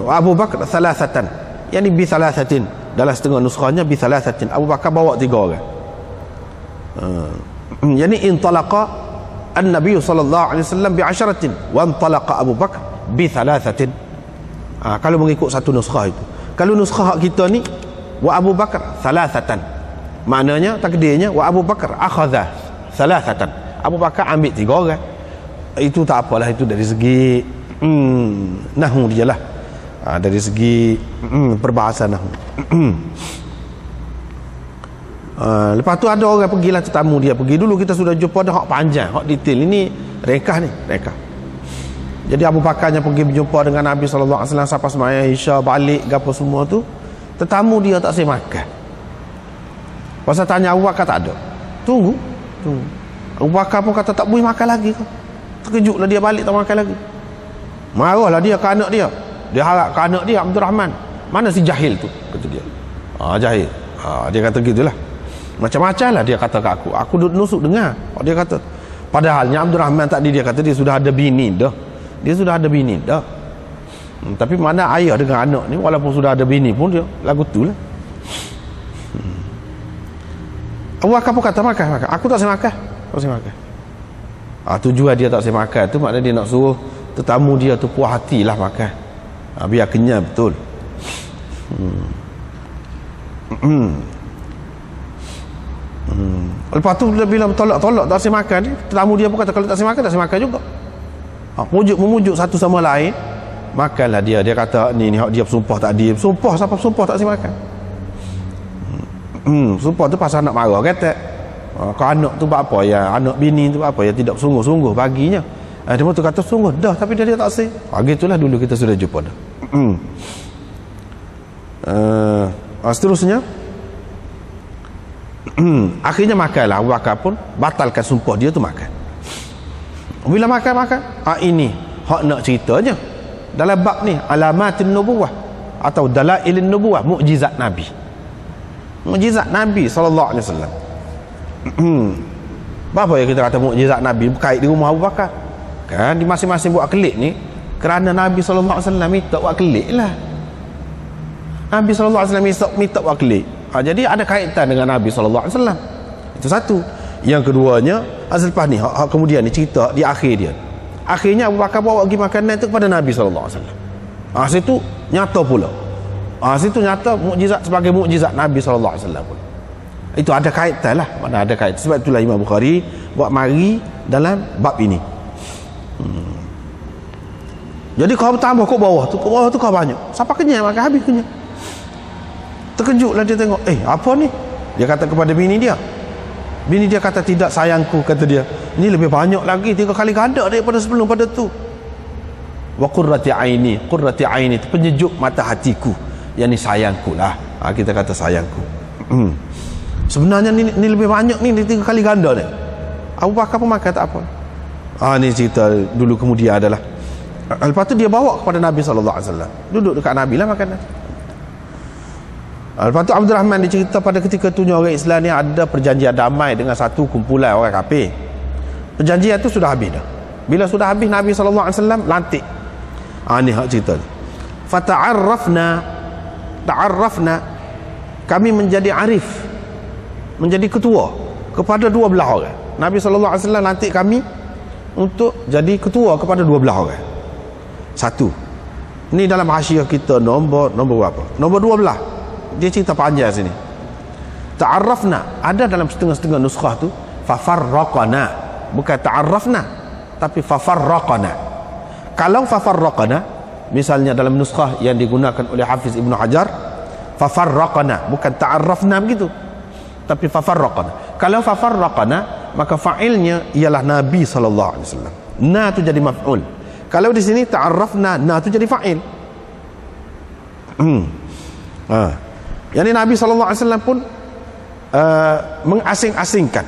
Abu Bakar thalathatan, yani bi thalathatin. Dalam setengah nuskhahnya bi thalathatin. Abu Bakar bawa 3 orang. Yani intalaqa an-nabiy sallallahu alaihi wasallam bi 'asharatin wa intalaqa Abu Bakar bi thalathatin. Kalau mengikut satu nuskhah itu. Kalau nuskhah kita ni wa Abu Bakar thalathatan, maknanya takdirnya wa Abu Bakar akhadha thalathatan. Abu Bakar ambil 3 orang. Itu tak apalah, itu dari segi nahwu dia lah. Dari segi perbahasa nahwu. Lepas tu ada orang pergilah tetamu dia pergi dulu, kita sudah jumpa dah hak panjang, hak detail. Ini rekah ni, rekah. Jadi Abu Bakarnya pergi berjumpa dengan Nabi SAW sampai semaya Isya, balik apa semua tu. Tetamu dia tak saya makan. Pasal tanya Abu Bakar, tak ada. Tunggu. Abu Bakar pun kata tak boleh makan lagi kau. Terkejutlah dia, balik tak makan lagi. Marahlah dia ke anak dia. Dia harap ke anak dia, Abdul Rahman, mana si jahil tu, kata dia. Jahil. Dia kata gitulah. Macam-macam lah dia kata ke aku. Aku duduk nusuk dengar. Dia kata, padahalnya Abdul Rahman tadi dia kata dia sudah ada bini dah. Dia sudah ada bini dah. Tapi mana ayah dengan anak ni, walaupun sudah ada bini pun dia lagu tu lah. Abu Bakar pun kata makan. Aku tak saya makan. Tak saya makan. Tujuan dia tak saya makan tu maknanya dia nak suruh tetamu dia tu puas hatilah makan. Biar kenyang betul. Lepas tu bila tolak tak saya makan, tetamu dia pun kata kalau tak saya makan juga. Memujuk satu sama lain, makanlah dia. Dia kata ni dia bersumpah tak dia. Sumpah siapa sumpah tak saya makan. Sumpah tu pasal nak marah kata. Kalau anak tu buat apa ya, anak bini tu buat apa ya, tidak sungguh-sungguh baginya. Dia pun tu kata sungguh dah, tapi dia tak say. Gitulah dulu kita sudah jumpa dah. Seterusnya akhirnya makanlah. Abu Bakar pun batalkan sumpah dia tu makan. Bila makan ini hak nak ceritanya dalam bab ni alamatin nubuwah atau dalailin nubuwah, mukjizat Nabi. Mukjizat Nabi sallallahu alaihi wasallam. Apa yang kita kata mukjizat Nabi berkait di rumah Abu Bakar? Kan di masing-masing buat kelik ni kerana Nabi sallallahu alaihi wasallam minta buat kelik lah. Nabi sallallahu alaihi wasallam minta buat kelik. Jadi ada kaitan dengan Nabi sallallahu alaihi wasallam. Itu satu. Yang keduanya, selepas ni kemudian ni cerita di akhir dia. Akhirnya Abu Bakar bawa pergi makanan tu kepada Nabi sallallahu alaihi wasallam. Situ nyata pula. Situ nyata mukjizat sebagai mukjizat Nabi sallallahu alaihi wasallam. Itu ada kaitan lah. Mana ada kaitan. Sebab itulah Imam Bukhari buat mari dalam bab ini. Jadi kau bertambah kau bawah tu kau banyak. Siapa kenyang makan habis kenyang. Terkejutlah dia tengok. Apa ni? Dia kata kepada bini dia. Bini dia kata tidak sayangku, kata dia. Ini lebih banyak lagi 3 kali ganda daripada sebelum pada tu. Wa qurrati aini. Qurrati aini itu penyejuk mata hatiku. Yang ni sayangku lah. Kita kata sayangku. Sebenarnya ni lebih banyak ni 3 kali ganda ni. Abu Bakar pun makan tak apa. Ni cerita dulu kemudian adalah. Lepas tu dia bawa kepada Nabi SAW. Duduk dekat Nabi lah makan. Lepas tu Abdul Rahman dicerita pada ketika tu orang Islam ni ada perjanjian damai dengan satu kumpulan orang kafir. Perjanjian tu sudah habis dah. Bila sudah habis Nabi SAW lantik. Ni hak cerita ni. Ta'arrafna kami menjadi arif, menjadi ketua kepada 12 orang. Nabi SAW lantik kami untuk jadi ketua kepada 12 orang. Satu. Ni dalam hasiah kita nombor berapa? Nombor 12. Dia cerita panjang sini. Ta'arrafna ada dalam setengah-setengah nuskah tu fafarraqana, bukan ta'arrafna tapi fafarraqana. Kalau fafarraqana misalnya dalam nuskah yang digunakan oleh Hafiz Ibnu Hajar fafarraqana, bukan ta'arrafna begitu tapi fafarraqana. Kalau fafarraqana maka fa'ilnya ialah Nabi sallallahu alaihi wasallam. Na tu jadi maf'ul. Kalau di sini ta'arrafna, na tu jadi fa'il. Yang ini Nabi SAW pun mengasing-asingkan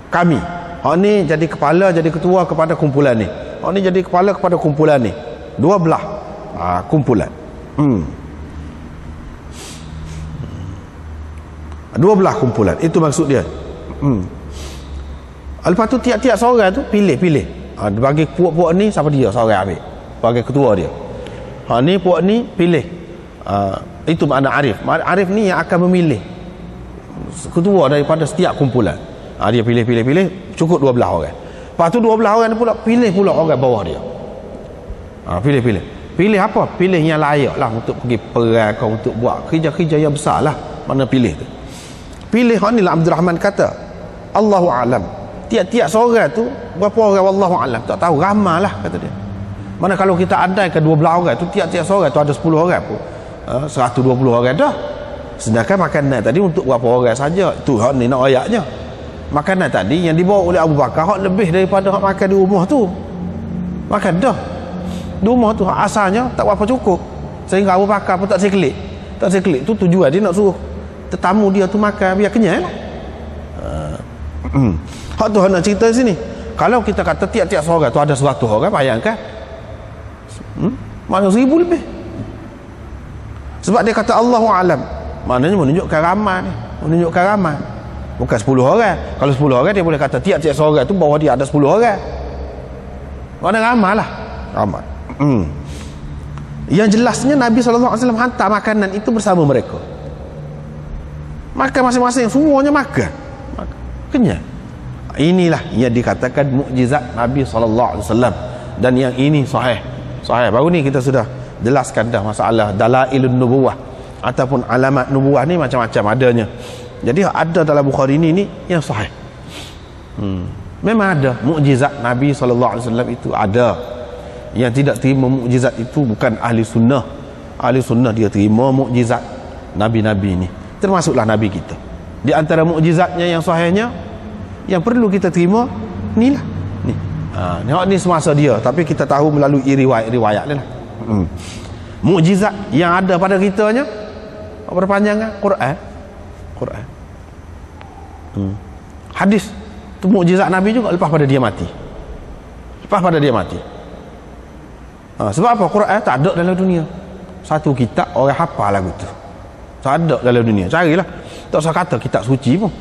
kami. Hak ni jadi kepala, jadi ketua kepada kumpulan ni. Hak ni jadi kepala kepada kumpulan ni. 12 kumpulan. 12 kumpulan. Itu maksud dia. Lepas tu tiap-tiap seorang tu pilih. Bagi puak-puak ni siapa dia seorang ambil. Bagi ketua dia. Hak ni puak ni pilih. Itu makna arif. Arif ni yang akan memilih ketua daripada setiap kumpulan. Dia pilih cukup 12 orang. Lepas tu 12 orang ni pula pilih pula orang bawah dia. Pilih apa? Pilih yang layak lah untuk pergi perang kau, untuk buat kerja-kerja yang besar lah. Mana pilih tu? Pilih ni lah Abdul Rahman kata Allahu a'lam. Tiap-tiap seorang tu berapa orang wallahu a'lam tak tahu, ramailah kata dia. Mana kalau kita andaikan 12 orang tu tiap-tiap seorang tu ada 10 orang pun 120 orang dah. Sedangkan makanan tadi untuk berapa orang saja. Tu hak ni nak ayatnya. Makanan tadi yang dibawa oleh Abu Bakar hak lebih daripada hak makan di rumah tu. Makan dah. Di rumah tu hak asalnya tak berapa cukup. Sehingga Abu Bakar pun tak sekelik. Tu tujuan dia nak suruh tetamu dia tu makan biar kenyang lah. Hak tu hak nak cerita di sini. Kalau kita kata tiap-tiap seorang tu ada 100 orang, bayangkan. Mana 1000 lebih. Sebab dia kata Allahu a'lam. Maknanya menunjukkan ramai ni. Bukan 10 orang. Kalau 10 orang dia boleh kata tiap-tiap seorang tu bawah dia ada 10 orang. Mana ramai lah. Ramai. Yang jelasnya Nabi SAW hantar makanan itu bersama mereka. Makan masing-masing. Semuanya makan. kenyang. Inilah yang dikatakan mukjizat Nabi SAW, dan yang ini sahih. Baru ni kita sudah jelaskan dah masalah dalailun nubuwah ataupun alamat nubuwah ni macam-macam adanya. Jadi ada dalam Bukhari ni yang sahih. Memang ada mukjizat Nabi SAW itu ada. Yang tidak terima mukjizat itu bukan ahli sunnah. Ahli sunnah dia terima mukjizat Nabi-Nabi ni, termasuklah Nabi kita. Di antara mukjizatnya yang sahihnya yang perlu kita terima ni lah ni. Ni semasa dia, tapi kita tahu melalui riwayat-riwayat lah. Mukjizat yang ada pada kitanya berpanjangan Quran. Hadis tu mukjizat Nabi juga lepas pada dia mati. Sebab apa? Quran tak ada dalam dunia. Satu kitab orang hafal lagu tu. Tak ada dalam dunia. Carilah. Tak usah kata kitab suci pun.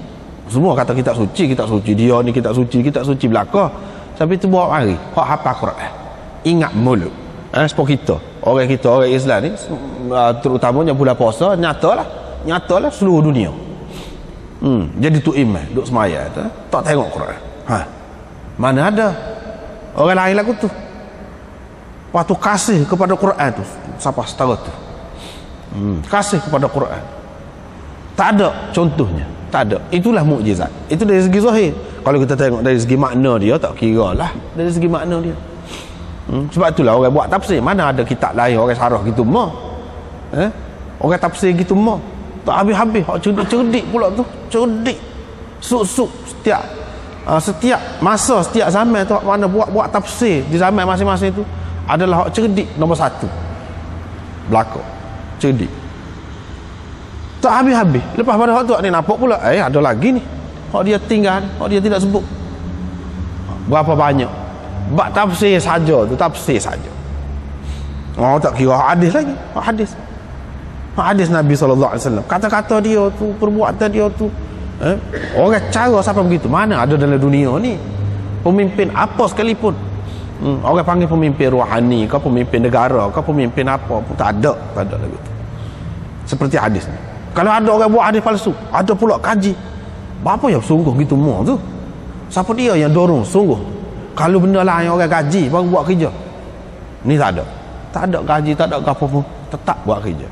Semua kata kitab suci. Dia ni kitab suci belaka. Tapi tu bawa mari hak hafal Quran. Ingat mulut. Sebab kita orang Islam ni, terutamanya bulan puasa, nyatalah seluruh dunia. Jadi tu iman duk semaya tu, tak tengok Quran. Mana ada orang lain lagu tu. Waktu kasih kepada Quran tu siapa setara tu. Kasih kepada Quran. Tak ada contohnya. Tak ada. Itulah mukjizat. Itu dari segi zahir. Kalau kita tengok dari segi makna dia, tak kira lah dari segi makna dia. Sebab itulah orang buat tafsir. Mana ada kitab lain orang sarah gitu mah. Orang tafsir gitu mah. Tak habis-habis. Cerdik pula tu. Cerdik. Suk-suk setiap masa, setiap zaman tu mana buat tafsir di zaman masing-masing tu adalah hak cerdik nombor satu. Belakang. Cerdik. Tak habis-habis. Lepas pada hak tu ni nampak pula ada lagi ni. Hak dia tinggal, hak dia tidak sebut. Berapa banyak? Bak tafsir saja tu, tafsir saja. Tak kira hadis lagi. Hadis Nabi SAW. Kata-kata dia tu, perbuatan dia tu. Orang cara sampai begitu. Mana ada dalam dunia ni pemimpin apa sekalipun. Orang panggil pemimpin rohani, ke pemimpin negara, ke pemimpin apa pun tak ada lagi tu. Seperti hadis ni. Kalau ada orang buat hadis palsu, ada pula kaji. Apa yang sungguh gitu mau tu? Siapa dia yang dorong sungguh? Kalau benda lain orang gaji baru buat kerja. Ni tak ada. Tak ada gaji, tak ada apa pun, tetap buat kerja.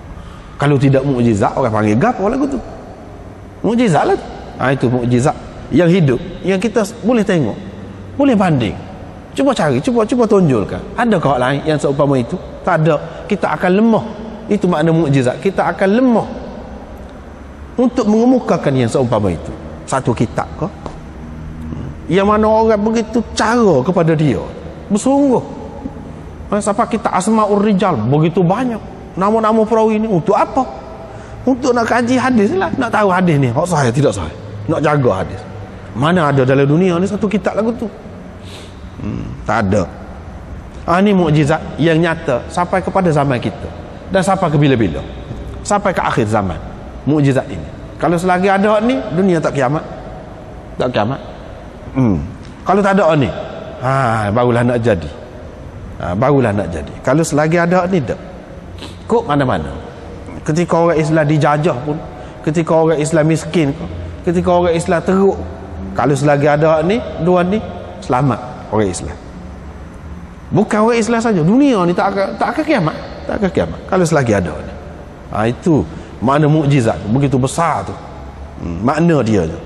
Kalau tidak mukjizat, orang panggil gapo lagu tu. Mukjizat lah. Itu mukjizat yang hidup, yang kita boleh tengok, boleh banding. Cuba cari, cuba tunjukkan. Adakah lain yang seumpama itu? Tak ada. Kita akan lemah. Itu makna mukjizat. Kita akan lemah untuk mengemukakan yang seumpama itu. Satu kitab ke? Yang mana orang begitu cara kepada dia, bersungguh. Sampai kita Asmaul Rijal begitu banyak nama-nama perawi ni untuk apa? Untuk nak kaji hadis lah, nak tahu hadis ni hak sahih tidak sahih, nak jaga hadis. Mana ada dalam dunia ni satu kitab lagu tu? Tak ada. Ini mukjizat yang nyata sampai kepada zaman kita dan sampai ke bila-bila, sampai ke akhir zaman. Mukjizat ini kalau selagi ada ni, dunia tak kiamat. Tak kiamat. Kalau tak ada ni, barulah nak jadi. Barulah nak jadi. Kalau selagi ada ni tak. Kok mana-mana. Ketika orang Islam dijajah pun, ketika orang Islam miskin, ketika orang Islam teruk, kalau selagi ada ni, dua ni, selamat orang Islam. Bukan orang Islam saja, dunia ni tak akan kiamat. Tak akan kiamat kalau selagi ada ni. Itu makna mukjizat begitu besar tu. Makna dia tu.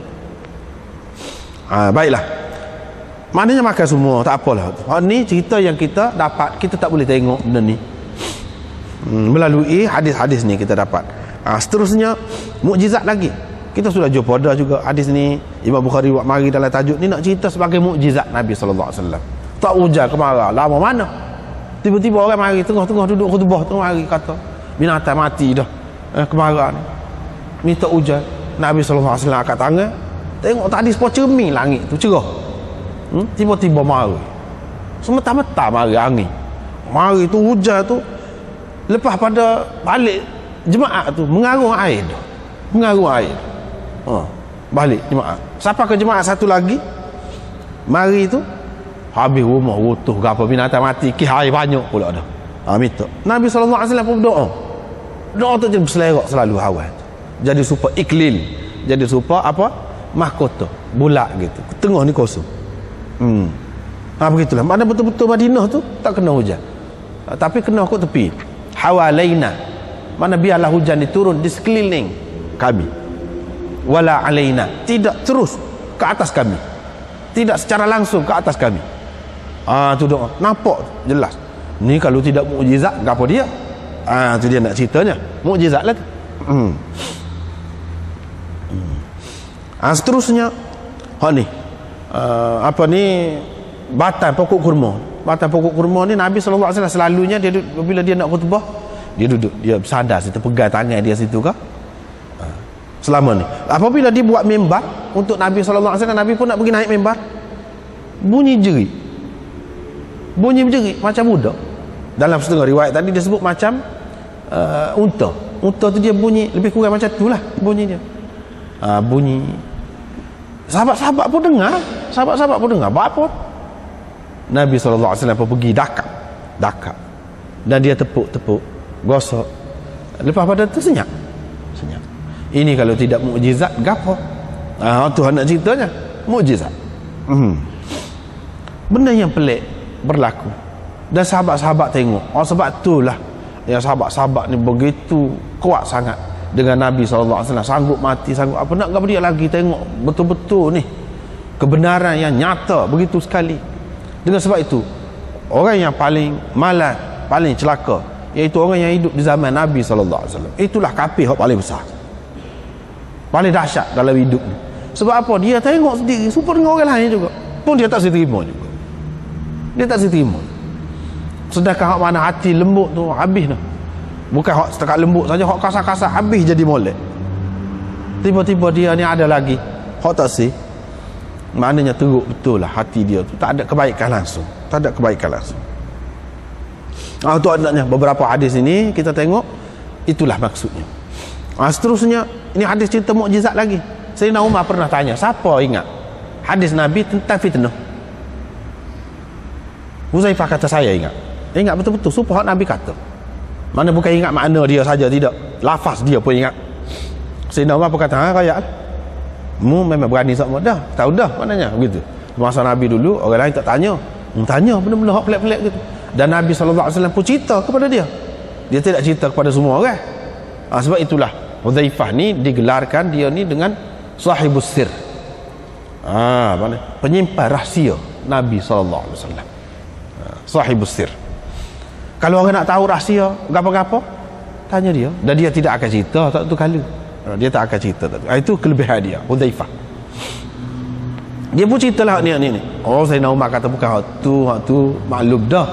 Baiklah. Maknanya makan semua, tak apalah. Ni cerita yang kita dapat, kita tak boleh tengok benda ni. Melalui hadis-hadis ni kita dapat. Seterusnya mukjizat lagi. Kita sudah jumpa dah juga hadis ni. Imam Bukhari buat mari dalam tajuk ni nak cerita sebagai mukjizat Nabi SAW. Tak hujan kemarau, lama mana? Tiba-tiba orang mari tengah-tengah duduk khutbah, tengah mari kata binatang mati dah. Kemarau ni. Minta hujan. Nabi SAW angkat tangan. Tengok tadi sepuluh cermin langit tu cerah. Tiba-tiba mari. Semata-mata mari angin. Mari tu hujan tu. Lepas pada balik jemaah tu mengarung air dah. Mengarung air. Balik jemaah. Siapa ke jemaah satu lagi? Mari tu habis rumah rutuh ke apa, binatang mati, air banyak pula dah. Minta. Nabi SAW pun berdoa. Doa tu jadi berselerak selalu hawan. Jadi super iklil. Jadi super apa? mahkota bulat gitu, tengah ni kosong. Begitulah. Mana betul-betul Madinah tu tak kena hujan, tapi kena kat tepi. Hawalaina, mana biarlah hujan ni turun di sekeliling kami. Wala alaina, tidak terus ke atas kami, tidak secara langsung ke atas kami. Tu doa. Nampak jelas. Ni kalau tidak mukjizat, gapo dia? Tu dia nak ceritanya. Mukjizat lah tu. Seterusnya ni apa ni, batang pokok kurma. Batang pokok kurma ni Nabi SAW selalunya dia bila dia nak khutbah, dia duduk, dia bersandar situ, pegang tangan dia situ kah selama ni. Apabila dia buat mimbar untuk Nabi SAW, Nabi pun nak pergi naik mimbar, bunyi jerit, bunyi berjerit macam budak. Dalam setengah riwayat tadi dia sebut macam unta. Unta tu dia bunyi lebih kurang macam tu lah bunyi dia. Bunyi. Sahabat-sahabat pun dengar. Sahabat-sahabat pun dengar. Buat apa? Nabi SAW pun pergi dakap. Dan dia tepuk-tepuk, gosok. Lepas pada tu senyap. Ini kalau tidak mukjizat, gapo? Tuhan nak ceritanya. Mukjizat. Benda yang pelik berlaku. Dan sahabat-sahabat tengok. Sebab itulah yang sahabat-sahabat ni begitu kuat sangat dengan Nabi SAW. Sanggup mati, sanggup apa nak dia lagi tengok betul-betul ni kebenaran yang nyata begitu sekali. Dengan sebab itu, orang yang paling malas, paling celaka, iaitu orang yang hidup di zaman Nabi SAW. Itulah kafir yang paling besar, paling dahsyat dalam hidup ni. Sebab apa? Dia tengok sendiri serupa dengan orang lain juga, pun dia tak terima juga. Dia tak terima. Sedangkan hak mana hati lembut tu habis dah. Bukan hak setakat lembut saja, hak kasar-kasar habis jadi molek. Tiba-tiba dia ni ada lagi hak tak sih. Maknanya teruk betul lah hati dia tu, tak ada kebaikan langsung. Tak ada kebaikan langsung. Tu adanya beberapa hadis ini kita tengok, itulah maksudnya. Seterusnya ini hadis cerita mukjizat lagi. Sayyidina Umar pernah tanya, siapa ingat hadis Nabi tentang fitnah? Huzaifah kata, saya ingat. Ingat betul-betul supaya Nabi kata. Mana bukan ingat makna dia saja, tidak, lafaz dia pun ingat. Sayyidina Umar pun kata, kaya mu memang berani sama dah, tahu dah maknanya begitu. Masa Nabi dulu orang lain tak tanya, tanya benda-benda hak pelik-pelik gitu. Dan Nabi SAW pun cerita kepada dia. Dia tidak cerita kepada semua orang. Sebab itulah Huzaifah ni digelarkan dia ni dengan sahibus sir. Penyimpan rahsia Nabi SAW. Sahibus sir. Kalau orang nak tahu rahsia apa-apa, tanya dia, dan dia tidak akan cerita tak tu kala. Dia tak akan cerita tak tu. Itu kelebihan dia, Huzaifah. Dia pun ceritalah ni. Sayyidina Umar kata bukan hak tu maklum dah.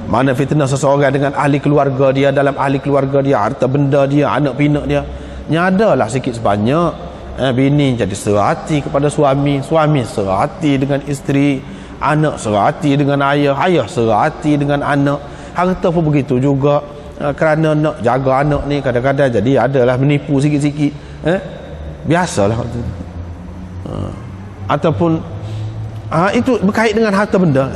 Mana fitnah seseorang dengan ahli keluarga dia, dalam ahli keluarga dia, harta benda dia, anak pinak dia, nyadalah sikit sebanyak. Bini jadi serahati kepada suami, suami serahati dengan isteri, anak serahati dengan ayah, ayah serahati dengan anak. Harta pun begitu juga. Kerana nak jaga anak ni, kadang-kadang jadi adalah menipu sikit-sikit. Biasalah. Ataupun itu berkait dengan harta benda.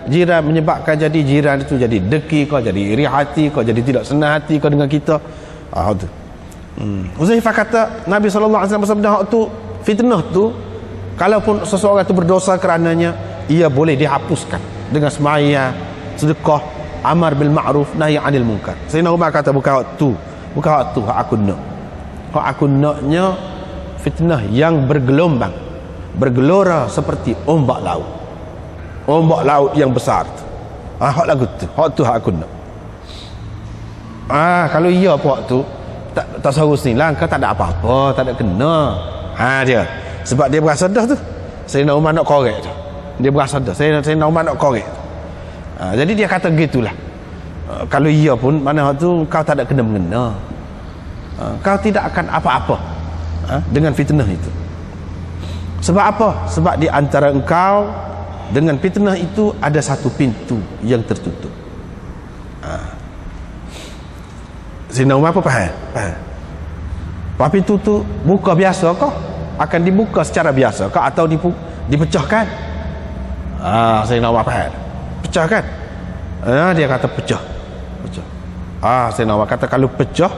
Jiran menyebabkan jadi jiran itu jadi deki kau, jadi iri hati kau, jadi tidak senang hati kau dengan kita. Huzaifah kata Nabi SAW bersabda, hak tu fitnah tu, kalaupun seseorang itu berdosa kerananya, ia boleh dihapuskan dengan sembahyang, sedekah, amar bil ma'ruf, nahi 'anil munkar. Sayyidina Umar kata bukan hak tu, hak aku nak. Hak aku naknya fitnah yang bergelombang, bergelora seperti ombak laut. Ombak laut yang besar tu. Hak lagu tu, hak aku nak. Kalau iya apa hak tu, tak seharusnya lah, kau tak ada apa-apa, tak ada kena. Dia. Sebab dia berasa dah tu. Sayyidina Umar nak korek tu. Dia berasa dah. Sayyidina Umar nak korek tu. Jadi dia kata gitulah. Kalau iya pun, mana tu kau tak ada kena-mengena. Kau tidak akan apa-apa dengan fitnah itu. Sebab apa? Sebab di antara engkau dengan fitnah itu ada satu pintu yang tertutup. Sayyidina Umar apa faham? Apa pintu tu buka biasa kah? Akan dibuka secara biasa kah atau dipecahkan? Sayyidina Umar faham. Pecah kan? Dia kata pecah. Sayyidina Umar kata kalau pecah,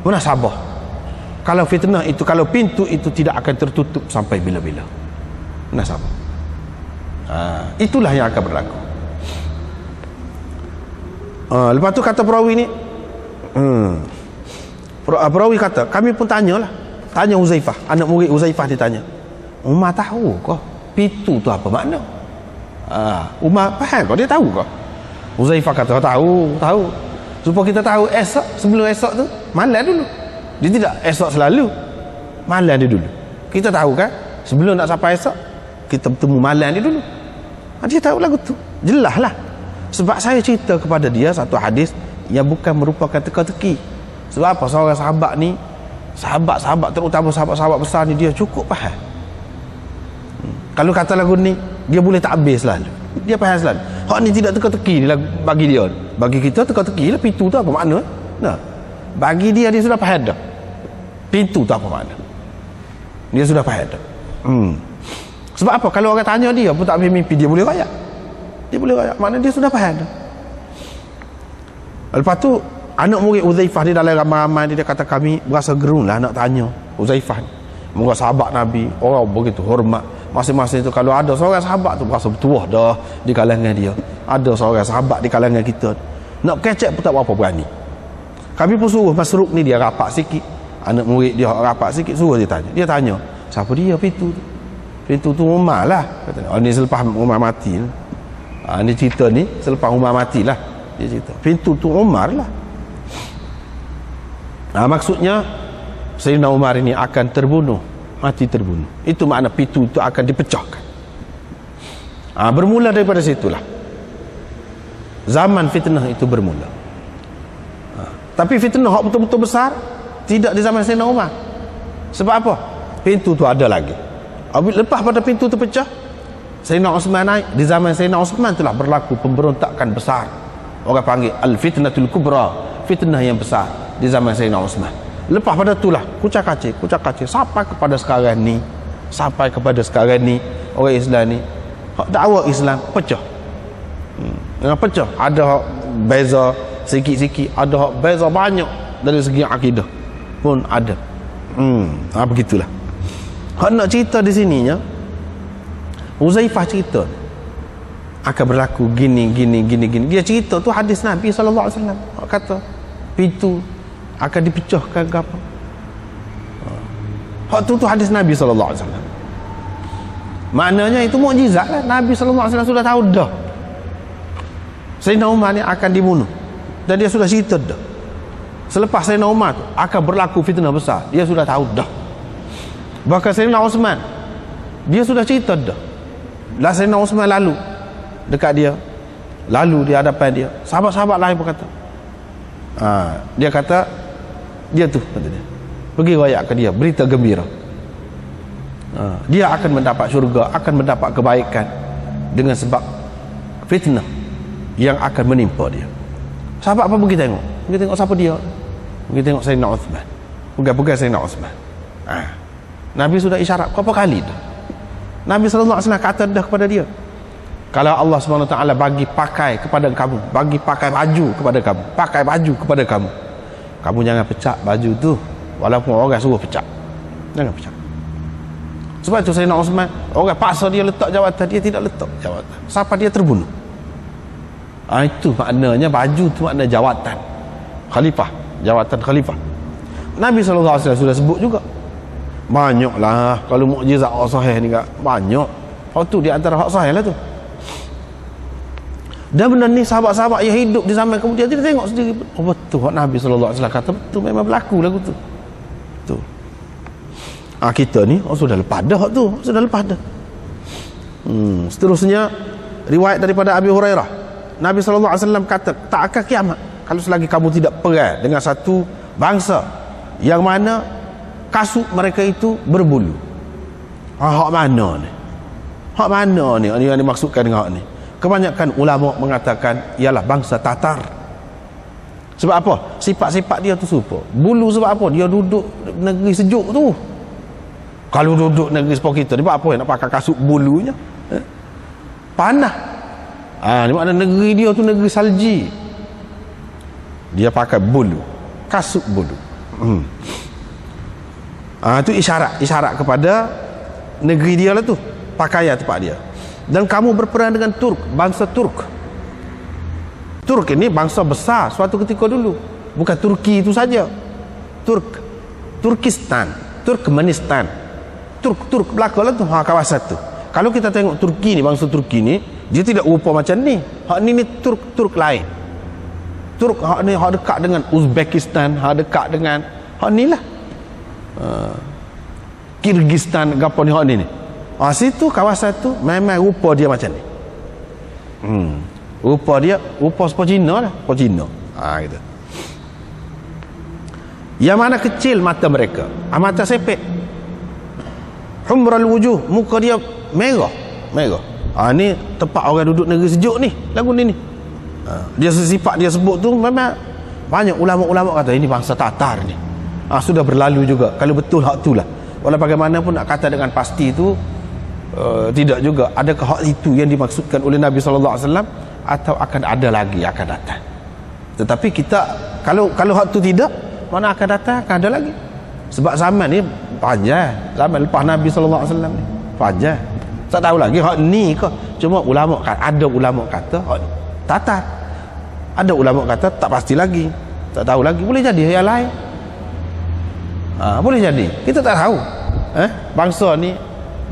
munasabah. kalau fitnah itu, kalau pintu itu tidak akan tertutup sampai bila-bila. Nah, sama. Itulah yang akan berlaku. Lepas tu kata perawi ni, perawi kata, kami pun tanyalah, tanya Huzaifah, anak murid Huzaifah ditanya, Umar tahu kau pintu tu apa makna? Umar faham kau, dia tahu kau? Huzaifah kata, tahu. Supaya kita tahu esok, sebelum esok tu malam dulu. Dia tidak esok selalu, malam dia dulu. Kita tahu kan, sebelum nak sampai esok, kita bertemu malam dia dulu. Dia tahu lagu tu, jelas lah. Sebab saya cerita kepada dia satu hadis yang bukan merupakan teka-teki. Sebab apa? Seorang sahabat ni, sahabat-sahabat terutama sahabat-sahabat besar ni, dia cukup faham. Kalau kata lagu ni, dia boleh tak habis selalu, dia faham selalu. Hak ni tidak teka-teki ni bagi dia. Bagi kita teka-teki lah, pintu tu apa makna. Nah, bagi dia sudah faham dah pintu tu apa makna. Dia sudah faham dah. Sebab apa? Kalau orang tanya dia pun tak boleh mimpi, dia boleh rayak. Maknanya dia sudah faham dah. Lepas tu anak murid Huzaifah di dalam ramai-ramai dia kata, kami berasa gerun lah nak tanya Huzaifah ni. Moga sahabat Nabi, orang begitu hormat. Masing-masing tu kalau ada seorang sahabat tu berasa bertuah dah di kalangan dia. Ada seorang sahabat di kalangan kita, nak kecek pun tak berapa berani. Kami pun suruh Masruq ni, dia rapat sikit, anak murid dia rapat sikit, suruh dia tanya. Dia tanya, siapa dia pintu tu? Pintu tu Umar lah. Kata, ni selepas Umar mati. Ni cerita ni selepas Umar mati lah. Dia cerita, pintu tu Umar lah. Maksudnya Sayyidina Umar ini akan terbunuh, mati terbunuh. Itu makna pintu itu akan dipecahkan. Bermula daripada situlah zaman fitnah itu bermula. Tapi fitnah yang betul-betul besar tidak di zaman Sayyidina Umar. Sebab apa? Pintu tu ada lagi. Lepas pada pintu tu pecah, Sayyidina Osman naik. Di zaman Sayyidina Osman telah berlaku pemberontakan besar. Orang panggil al-fitnatul kubra, fitnah yang besar di zaman Sayyidina Osman. Lepas pada itulah kucak-kacir sampai kepada sekarang ni. Orang Islam ni, dakwah Islam pecah. Dengan pecah, ada beza sikit-sikit, ada beza banyak dari segi akidah pun ada. Begitulah. Hak nak cerita di sininya, Huzaifah cerita akan berlaku gini. Dia cerita tu hadis Nabi SAW. Kata pintu akan dipecahkan ke apa. Hak tu hadis Nabi SAW. Maknanya itu mukjizat lah. Nabi SAW sudah tahu dah Sayyidina Umar ni akan dibunuh, dan dia sudah cerita dah. Selepas Sayyidina Umar tu akan berlaku fitnah besar, dia sudah tahu dah. Bahkan Sayyidina Osman, dia sudah cerita dah. Lah Sayyidina Osman lalu dekat dia, lalu di hadapan dia, sahabat-sahabat lain pun kata, dia kata, dia tu kata dia, pergi rakyat ke dia berita gembira, dia akan mendapat syurga, akan mendapat kebaikan dengan sebab fitnah yang akan menimpa dia. Sahabat apa pergi tengok? Pergi tengok siapa dia? Pergi tengok Sayyidina Uthman. Pegang Sayyidina Uthman. Nabi sudah isyarat berapa kali dah. Nabi SAW kata dah kepada dia, kalau Allah SWT bagi pakai kepada kamu, bagi pakai baju kepada kamu, kamu jangan pecah baju tu walaupun orang suruh pecah. Jangan pecah. Sebab itu Sayyidina Uthman, orang paksa dia letak jawatan, dia tidak letak jawatan. Siapa dia terbunuh. Itu maknanya baju tu makna jawatan khalifah, jawatan khalifah. Nabi SAW sudah sebut juga. Banyaklah kalau mukjizat hak sahih ni kak, banyak. Hak tu di antara hak sahih lah tu. Dan benda ni sahabat-sahabat yang hidup di zaman kemudian dia tengok sendiri, betul hak Nabi SAW kata, betul memang berlaku lagu tu. Betul. Kita ni sudah lepas dah hak tu, sudah lepas dah. Seterusnya riwayat daripada Abi Hurairah, Nabi SAW kata, tak akan kiamat kalau selagi kamu tidak perang dengan satu bangsa yang mana kasut mereka itu berbulu. Hak mana ni? Hak mana ni yang dimaksudkan dengan hak ni? Kebanyakan ulama mengatakan ialah bangsa Tatar. Sebab apa? Sifat-sifat dia tu serupa. Bulu sebab apa? Dia duduk negeri sejuk tu. Kalau duduk negeri seperti kita, dia buat apa nak pakai kasut bulunya? Panah. Ni makna negeri dia tu negeri salji. Dia pakai bulu, kasut bulu. Itu isyarat kepada negeri dia lah tu, pakaian tempat dia. Dan kamu berperang dengan Turk, bangsa Turk. Turk ini bangsa besar suatu ketika dulu, bukan Turki itu saja. Turkistan, Turkmenistan, Turk belakang lah tu, kawasan tu. Kalau kita tengok Turki ni, bangsa Turki ni, dia tidak rupa macam ni. Hak ni Turk lain. Turk hak ni hak dekat dengan Uzbekistan, hak dekat dengan hak ni lah. Kyrgyzstan gapo ni hak ni. Situ kawasan tu memang rupa dia macam ni. Rupa seperti Cina lah, seperti Cina. Gitu. Yang mana kecil mata mereka, mata sepek. Humral wujuh, muka dia merah. Ni tempat orang duduk negeri sejuk ni, lagu ni. Dia sifat dia sebut tu memang banyak ulama-ulama kata ini bangsa Tatar ni. Sudah berlalu juga. Kalau betul hak tu lah. Walau bagaimanapun nak kata dengan pasti tu tidak juga. Adakah hak itu yang dimaksudkan oleh Nabi SAW atau akan ada lagi akan datang? Tetapi kita kalau hak tu tidak, mana akan datang, akan ada lagi. Sebab zaman ni panjang, zaman lepas Nabi SAW ni panjang. Tak tahu lagi hak ni ke. Cuma ulama kan, ada ulama kata hak Tatar, ada ulama kata tak pasti lagi, tak tahu lagi, boleh jadi yang lain. Boleh jadi, kita tak tahu. Bangsa ni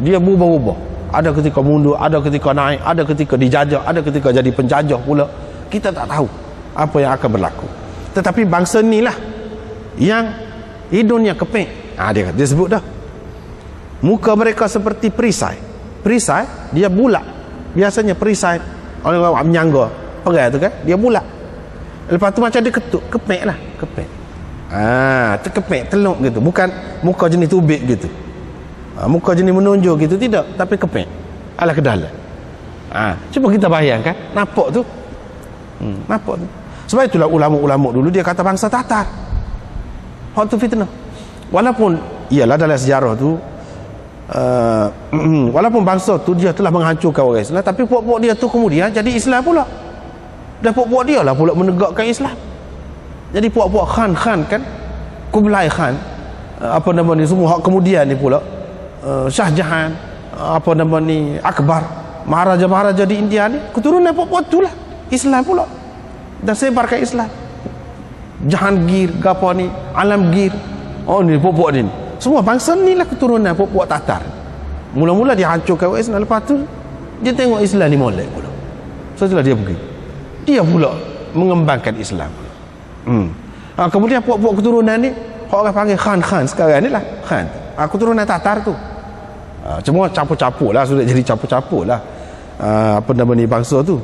dia berubah-ubah, ada ketika mundur, ada ketika naik, ada ketika dijajah, ada ketika jadi penjajah pula. Kita tak tahu apa yang akan berlaku. Tetapi bangsa ni lah yang hidungnya kepek. Dia sebut dah, muka mereka seperti perisai. Perisai dia bulat. Biasanya perisai orang menyangga perai tu kan, dia bulat. Lepas tu macam dia ketuk, kepek lah, kepek. Terkepek, teluk gitu. Bukan muka jenis tubik gitu. Muka jenis menonjol gitu, tidak, tapi kepek. Alah ke dalam. Cuba kita bayangkan, nampak tu. Nampak tu. Sebab itulah ulama-ulama dulu dia kata bangsa Tatar. Hak tu fitnah. Walaupun iyalah dalam sejarah tu walaupun bangsa tu dia telah menghancurkan orang Islam, tapi puak-puak dia tu kemudian jadi Islam pula. Dan puak-puak dia lah pula menegakkan Islam. Jadi puak-puak Khan kan, Kublai Khan, apa nama ni semua hak kemudian ni pula, Shah Jahan, apa nama ni, Akbar, maharaja-maharaja di India ni keturunan puak-puak tu lah, Islam pula. Dan sebarkan Islam. Jahangir, gapo ni, Alamgir, ni puak-puak ni. Semua bangsa ni lah keturunan puak-puak Tatar. Mula-mula dia hancurkan Islam, lepas tu dia tengok Islam ni molek pula. Setelah dia pergi, dia pula mengembangkan Islam. Kemudian puak-puak keturunan ni orang panggil Khan sekarang ni lah, Khan. Keturunan Tatar tu. Cuma campur-campur lah, sudah jadi campur-campur lah. Apa nama ni bangsa tu.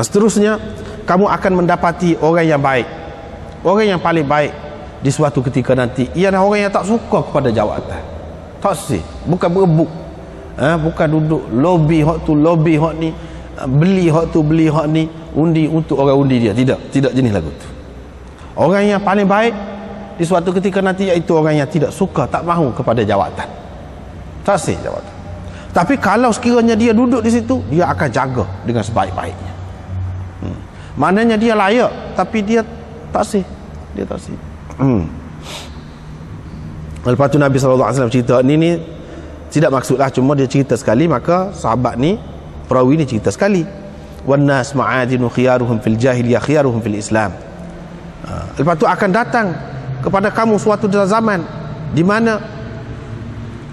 Seterusnya kamu akan mendapati orang yang baik, orang yang paling baik di suatu ketika nanti ialah orang yang tak suka kepada jawatan. Tak sih, bukan berebut, bukan duduk lobby hak tu, lobby hak ni, beli hak tu, beli hak ni, undi untuk orang undi dia. Tidak jenis lagu tu. Orang yang paling baik di suatu ketika nanti iaitu orang yang tidak suka, tak mahu kepada jawatan. Tak sih jawatan. Tapi kalau sekiranya dia duduk di situ, dia akan jaga dengan sebaik-baiknya. Maknanya dia layak, tapi dia tak sih. Dia tak sih. Lepas tu Nabi SAW cerita ni tidak maksudlah, cuma dia cerita sekali, maka sahabat ni, perawi ni cerita sekali. Wan nas ma'adinu khiyaruhum fil jahiliyah khiyaruhum fil Islam. Lepas tu akan datang kepada kamu suatu zaman di mana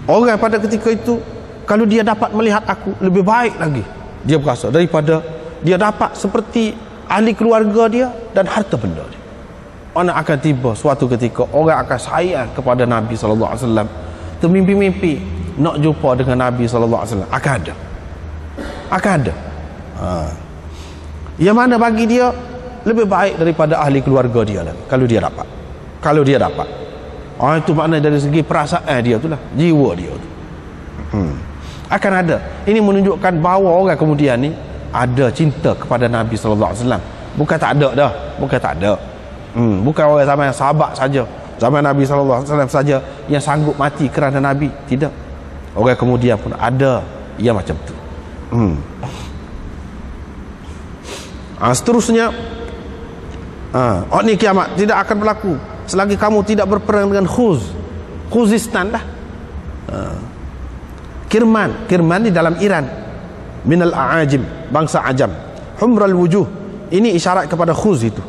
orang pada ketika itu, kalau dia dapat melihat aku, lebih baik lagi dia berasa daripada dia dapat seperti ahli keluarga dia dan harta benda dia. Orang akan tiba suatu ketika orang akan sayang kepada Nabi SAW, termimpi-mimpi nak jumpa dengan Nabi SAW. Akan ada yang mana bagi dia lebih baik daripada ahli keluarga dia lagi, kalau dia dapat. Itu makna dari segi perasaan dia tu lah, jiwa dia tu. Akan ada. Ini menunjukkan bahawa orang kemudian ni ada cinta kepada Nabi SAW. Bukan tak ada dah, bukan tak ada. Bukan orang zaman sahabat saja, zaman Nabi SAW saja yang sanggup mati kerana Nabi. Tidak. Orang kemudian pun ada yang macam tu. Seterusnya Oh ni kiamat tidak akan berlaku selagi kamu tidak berperang dengan Khuzistan lah. Kirman di dalam Iran, minal a'ajim, bangsa Ajam. Humral wujuh, ini isyarat kepada Khuz itu.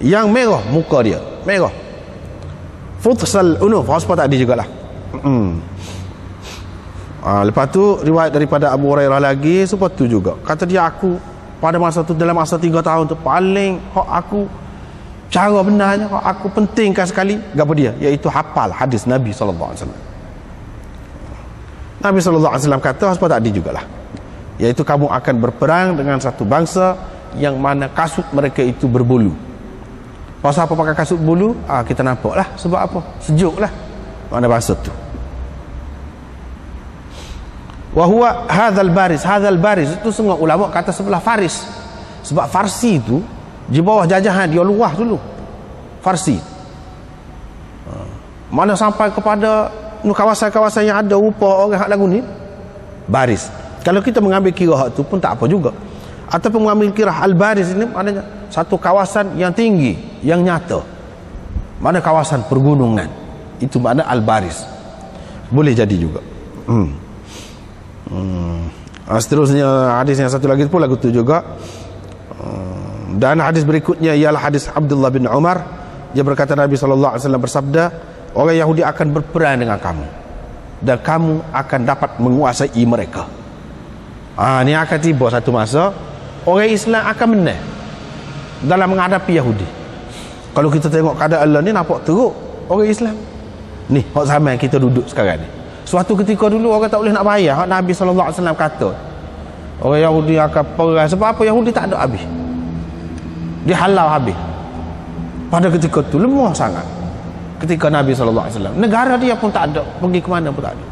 Yang merah muka dia, merah. Futsal unuf, hospa tadi jugalah. Lepas tu riwayat daripada Abu Hurairah lagi seperti tu juga. Kata dia, aku pada masa tu, dalam masa 3 tahun tu, paling aku cara benarnya, aku pentingkan sekali apa dia, iaitu hafal hadis Nabi SAW. Nabi SAW kata hospa tadi jugalah, iaitu kamu akan berperang dengan satu bangsa yang mana kasut mereka itu berbulu. Pasal apa pakai kasut bulu? Kita nampak lah. Sebab apa? Sejuk lah mana bangsa tu. Wahuwa hadzal baris itu semua ulama kata sebelah Faris. Sebab Farsi itu di bawah jajahan dia luah dulu. Farsi. Mana sampai kepada kawasan-kawasan yang ada rupa orang hak lagu ni baris. Kalau kita mengambil kira hak tu pun tak apa juga. Ataupun mengambil kira al-baris ini maknanya satu kawasan yang tinggi, yang nyata. Mana kawasan pergunungan. Itu makna al-baris. Boleh jadi juga. Seterusnya hadis yang satu lagi pun lagu tu juga. Dan hadis berikutnya ialah hadis Abdullah bin Umar. Dia berkata Nabi SAW bersabda, orang Yahudi akan berperang dengan kamu dan kamu akan dapat menguasai mereka. Ni akan tiba satu masa orang Islam akan menang dalam menghadapi Yahudi. Kalau kita tengok keadaan Allah ni nampak teruk orang Islam ni, hak zaman kita duduk sekarang ni. Suatu ketika dulu orang tak boleh nak bayar. Hak Nabi SAW kata orang Yahudi akan perang. Sebab apa? Yahudi tak ada habis, dia halau habis. Pada ketika tu lemah sangat ketika Nabi SAW, negara dia pun tak ada, pergi ke mana pun tak ada,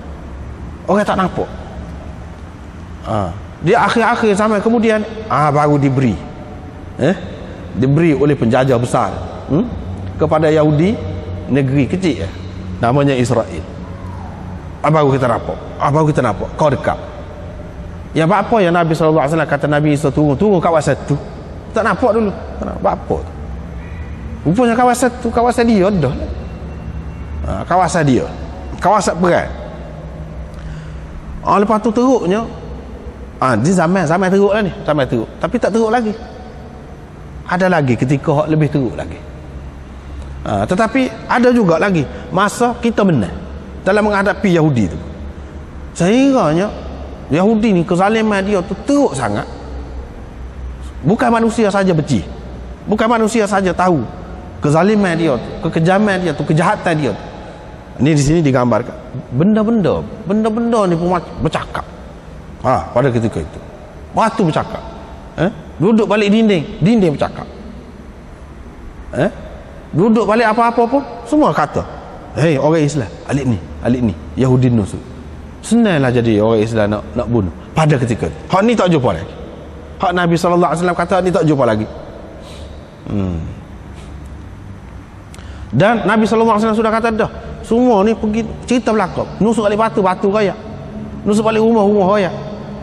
orang tak nampak. Dia akhir-akhir zaman kemudian baru diberi oleh penjajah besar kepada Yahudi negeri kecil namanya Israel. Baru kita nampak kau dekat. Yang apa yang Nabi SAW kata Nabi Isa turun kawasan tu, tak nampak dulu. Tak nampak apa tu. Rupanya kawasan tu kawasan dia dah. Kawasan dia, kawasan perang. Lepas tu teruknya di zaman teruk lah ni, zaman teruk. Tapi tak teruk lagi, ada lagi ketika hak lebih teruk lagi. Tetapi ada juga lagi masa kita menang dalam menghadapi Yahudi tu. Sehingganya Yahudi ni kezaliman dia tu teruk sangat. Bukan manusia saja benci, bukan manusia saja tahu kezaliman dia tu, kekejaman dia tu, kejahatan dia tu. Ini di sini digambarkan benda-benda ni pun bercakap. Pada ketika itu batu bercakap, duduk balik dinding bercakap, duduk balik apa-apa pun semua kata, hei orang Islam alik ni Yahudi nusuk. Senanglah jadi orang Islam nak bunuh pada ketika itu. Hak ni tak jumpa lagi. Hak Nabi SAW kata ni tak jumpa lagi. Dan Nabi SAW sudah kata dah, semua ni pergi cerita belakang, nusuk balik batu raya, nusuk balik rumah raya,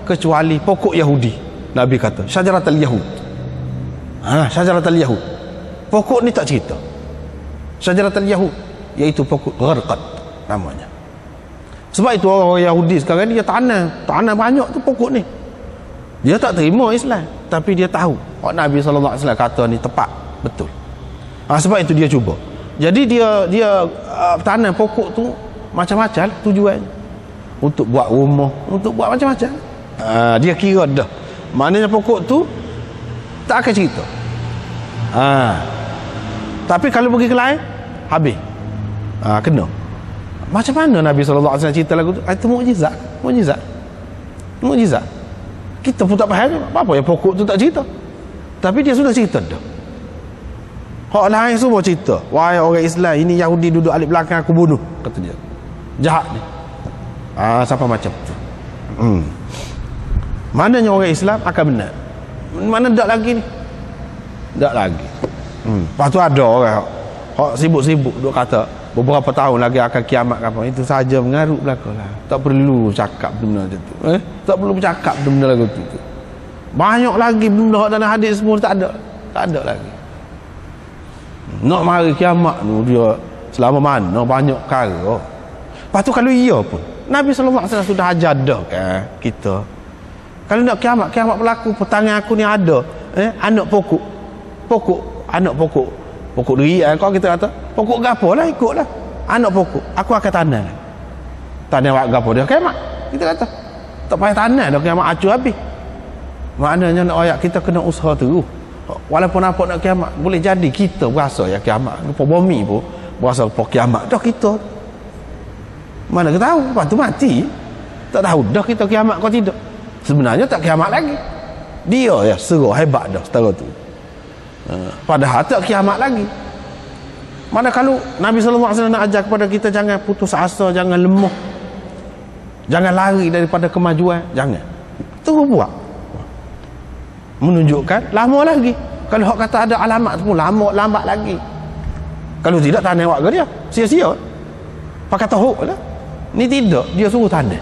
kecuali pokok Yahudi. Nabi kata syajaratul Yahud. Syajaratul Yahud, pokok ni tak cerita. Syajaratul Yahud iaitu pokok Gharqad namanya. Sebab itu orang Yahudi sekarang ni dia tanam banyak tu pokok ni. Dia tak terima Islam, tapi dia tahu Nabi SAW kata ni tepat, betul. Sebab itu dia cuba. Jadi dia tanam pokok tu macam-macam tujuan, untuk buat rumah, untuk buat macam-macam. Dia kira dah, maknanya pokok tu tak akan cerita. Tapi kalau pergi ke lain habis, kena. Macam mana Nabi SAW cerita lagu tu? Itu mukjizat. Kita pun tak faham apa yang pokok tu tak cerita, tapi dia sudah cerita dah. Hak lain semua cerita, wahai orang Islam, ini Yahudi duduk alik belakang aku bunuh, kata dia. Jahat ni. Siapa macam tu. Mananya orang Islam akan benar. Mana tak lagi ni? Tak lagi. Lepas tu ada orang hak sibuk-sibuk duk kata beberapa tahun lagi akan kiamat apa. Itu saja mengarut belaka lah. Tak perlu cakap benda macam tu. Tak perlu bercakap benda lagu tu. Banyak lagi benda dalam hadis semua tak ada lagi. Nak mari kiamat tu dia selama mana banyak perkara. Lepas tu kalau iya pun Nabi SAW sudah ajar dah kan kita. Kalau nak kiamat berlaku, tangan aku ni ada anak pokok durian, kalau kita kata pokok gapo lah ikutlah anak pokok, aku akan tanam gapo dia kiamat, kita kata tak payah tanam dah kiamat acu habis. Maknanya nak ayat kita kena usaha terus. Walaupun apa nak kiamat, boleh jadi kita berasa ya kiamat, rupa bumi pun berasa rupa kiamat dah kita. Mana kita tahu, lepas tu mati. Tak tahu dah kita kiamat kau tidak. Sebenarnya tak kiamat lagi. Dia ya serah hebat dah setara tu. Padahal tak kiamat lagi. Mana kalau Nabi SAW nak ajar kepada kita jangan putus asa, jangan lemah, jangan lari daripada kemajuan, jangan. Terus buat. Menunjukkan lama lagi. Kalau hak kata ada alamat tu pun lama lambat lagi. Kalau tidak tanda awak ke dia, sia-sia. Pakai tahu lah. Ni tidak, dia suruh tanda.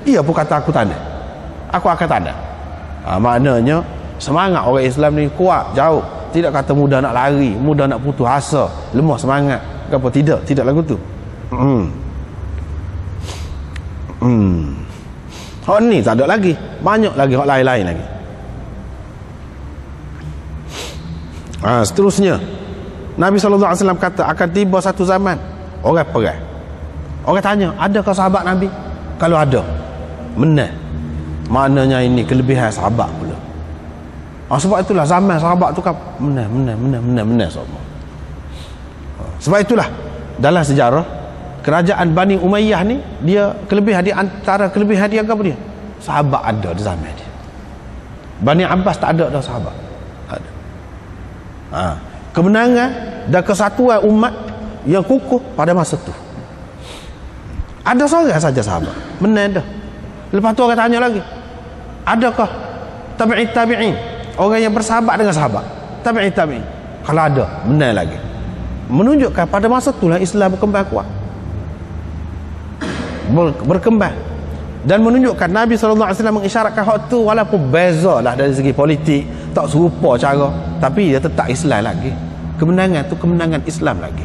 Dia pun kata aku tanda, aku akan tanda. Maknanya semangat orang Islam ni kuat, jauh. Tidak kata mudah nak lari, mudah nak putus asa, lemah semangat. Apa tidak lagu tu. Hak ni tak ada lagi, banyak lagi hak lain-lain lagi. Seterusnya Nabi SAW kata akan tiba satu zaman orang perang. Orang tanya, adakah sahabat Nabi? Kalau ada, menang. Maknanya ini kelebihan sahabat pula. Sebab itulah zaman sahabat tu kan menang semua. Sebab itulah dalam sejarah kerajaan Bani Umayyah ni, dia kelebihan di antara kelebihan dia apa dia? Sahabat ada di zaman dia. Bani Abbas tak ada dah sahabat. Ada. Kemenangan dan kesatuan umat yang kukuh pada masa tu. Ada seorang saja sahabat menang dah. Lepas tu orang tanya lagi, adakah tabi'in orang yang bersahabat dengan sahabat tabi'in? Kalau ada, menang lagi. Menunjukkan pada masa itulah Islam berkembang kuat, berkembang, dan menunjukkan Nabi SAW mengisyaratkan hak tu walaupun beza lah dari segi politik, tak serupa cara, tapi dia tetap Islam lagi. Kemenangan tu kemenangan Islam lagi,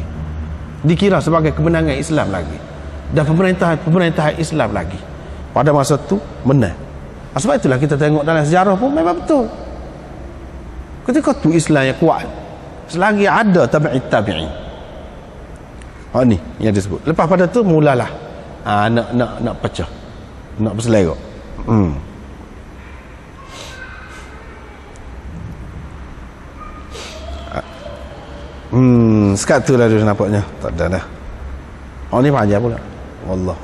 dikira sebagai kemenangan Islam lagi, dan pemerintahan Islam lagi pada masa tu menang. Sebab itulah kita tengok dalam sejarah pun memang betul. Ketika tu Islam yang kuat, selagi ada tabi'in. Ni yang disebut. Lepas pada tu mulalah nak pecah, nak berselera. Sekat tu lah dia nampaknya. Tak ada dah. Ni panjang pula. Wallah.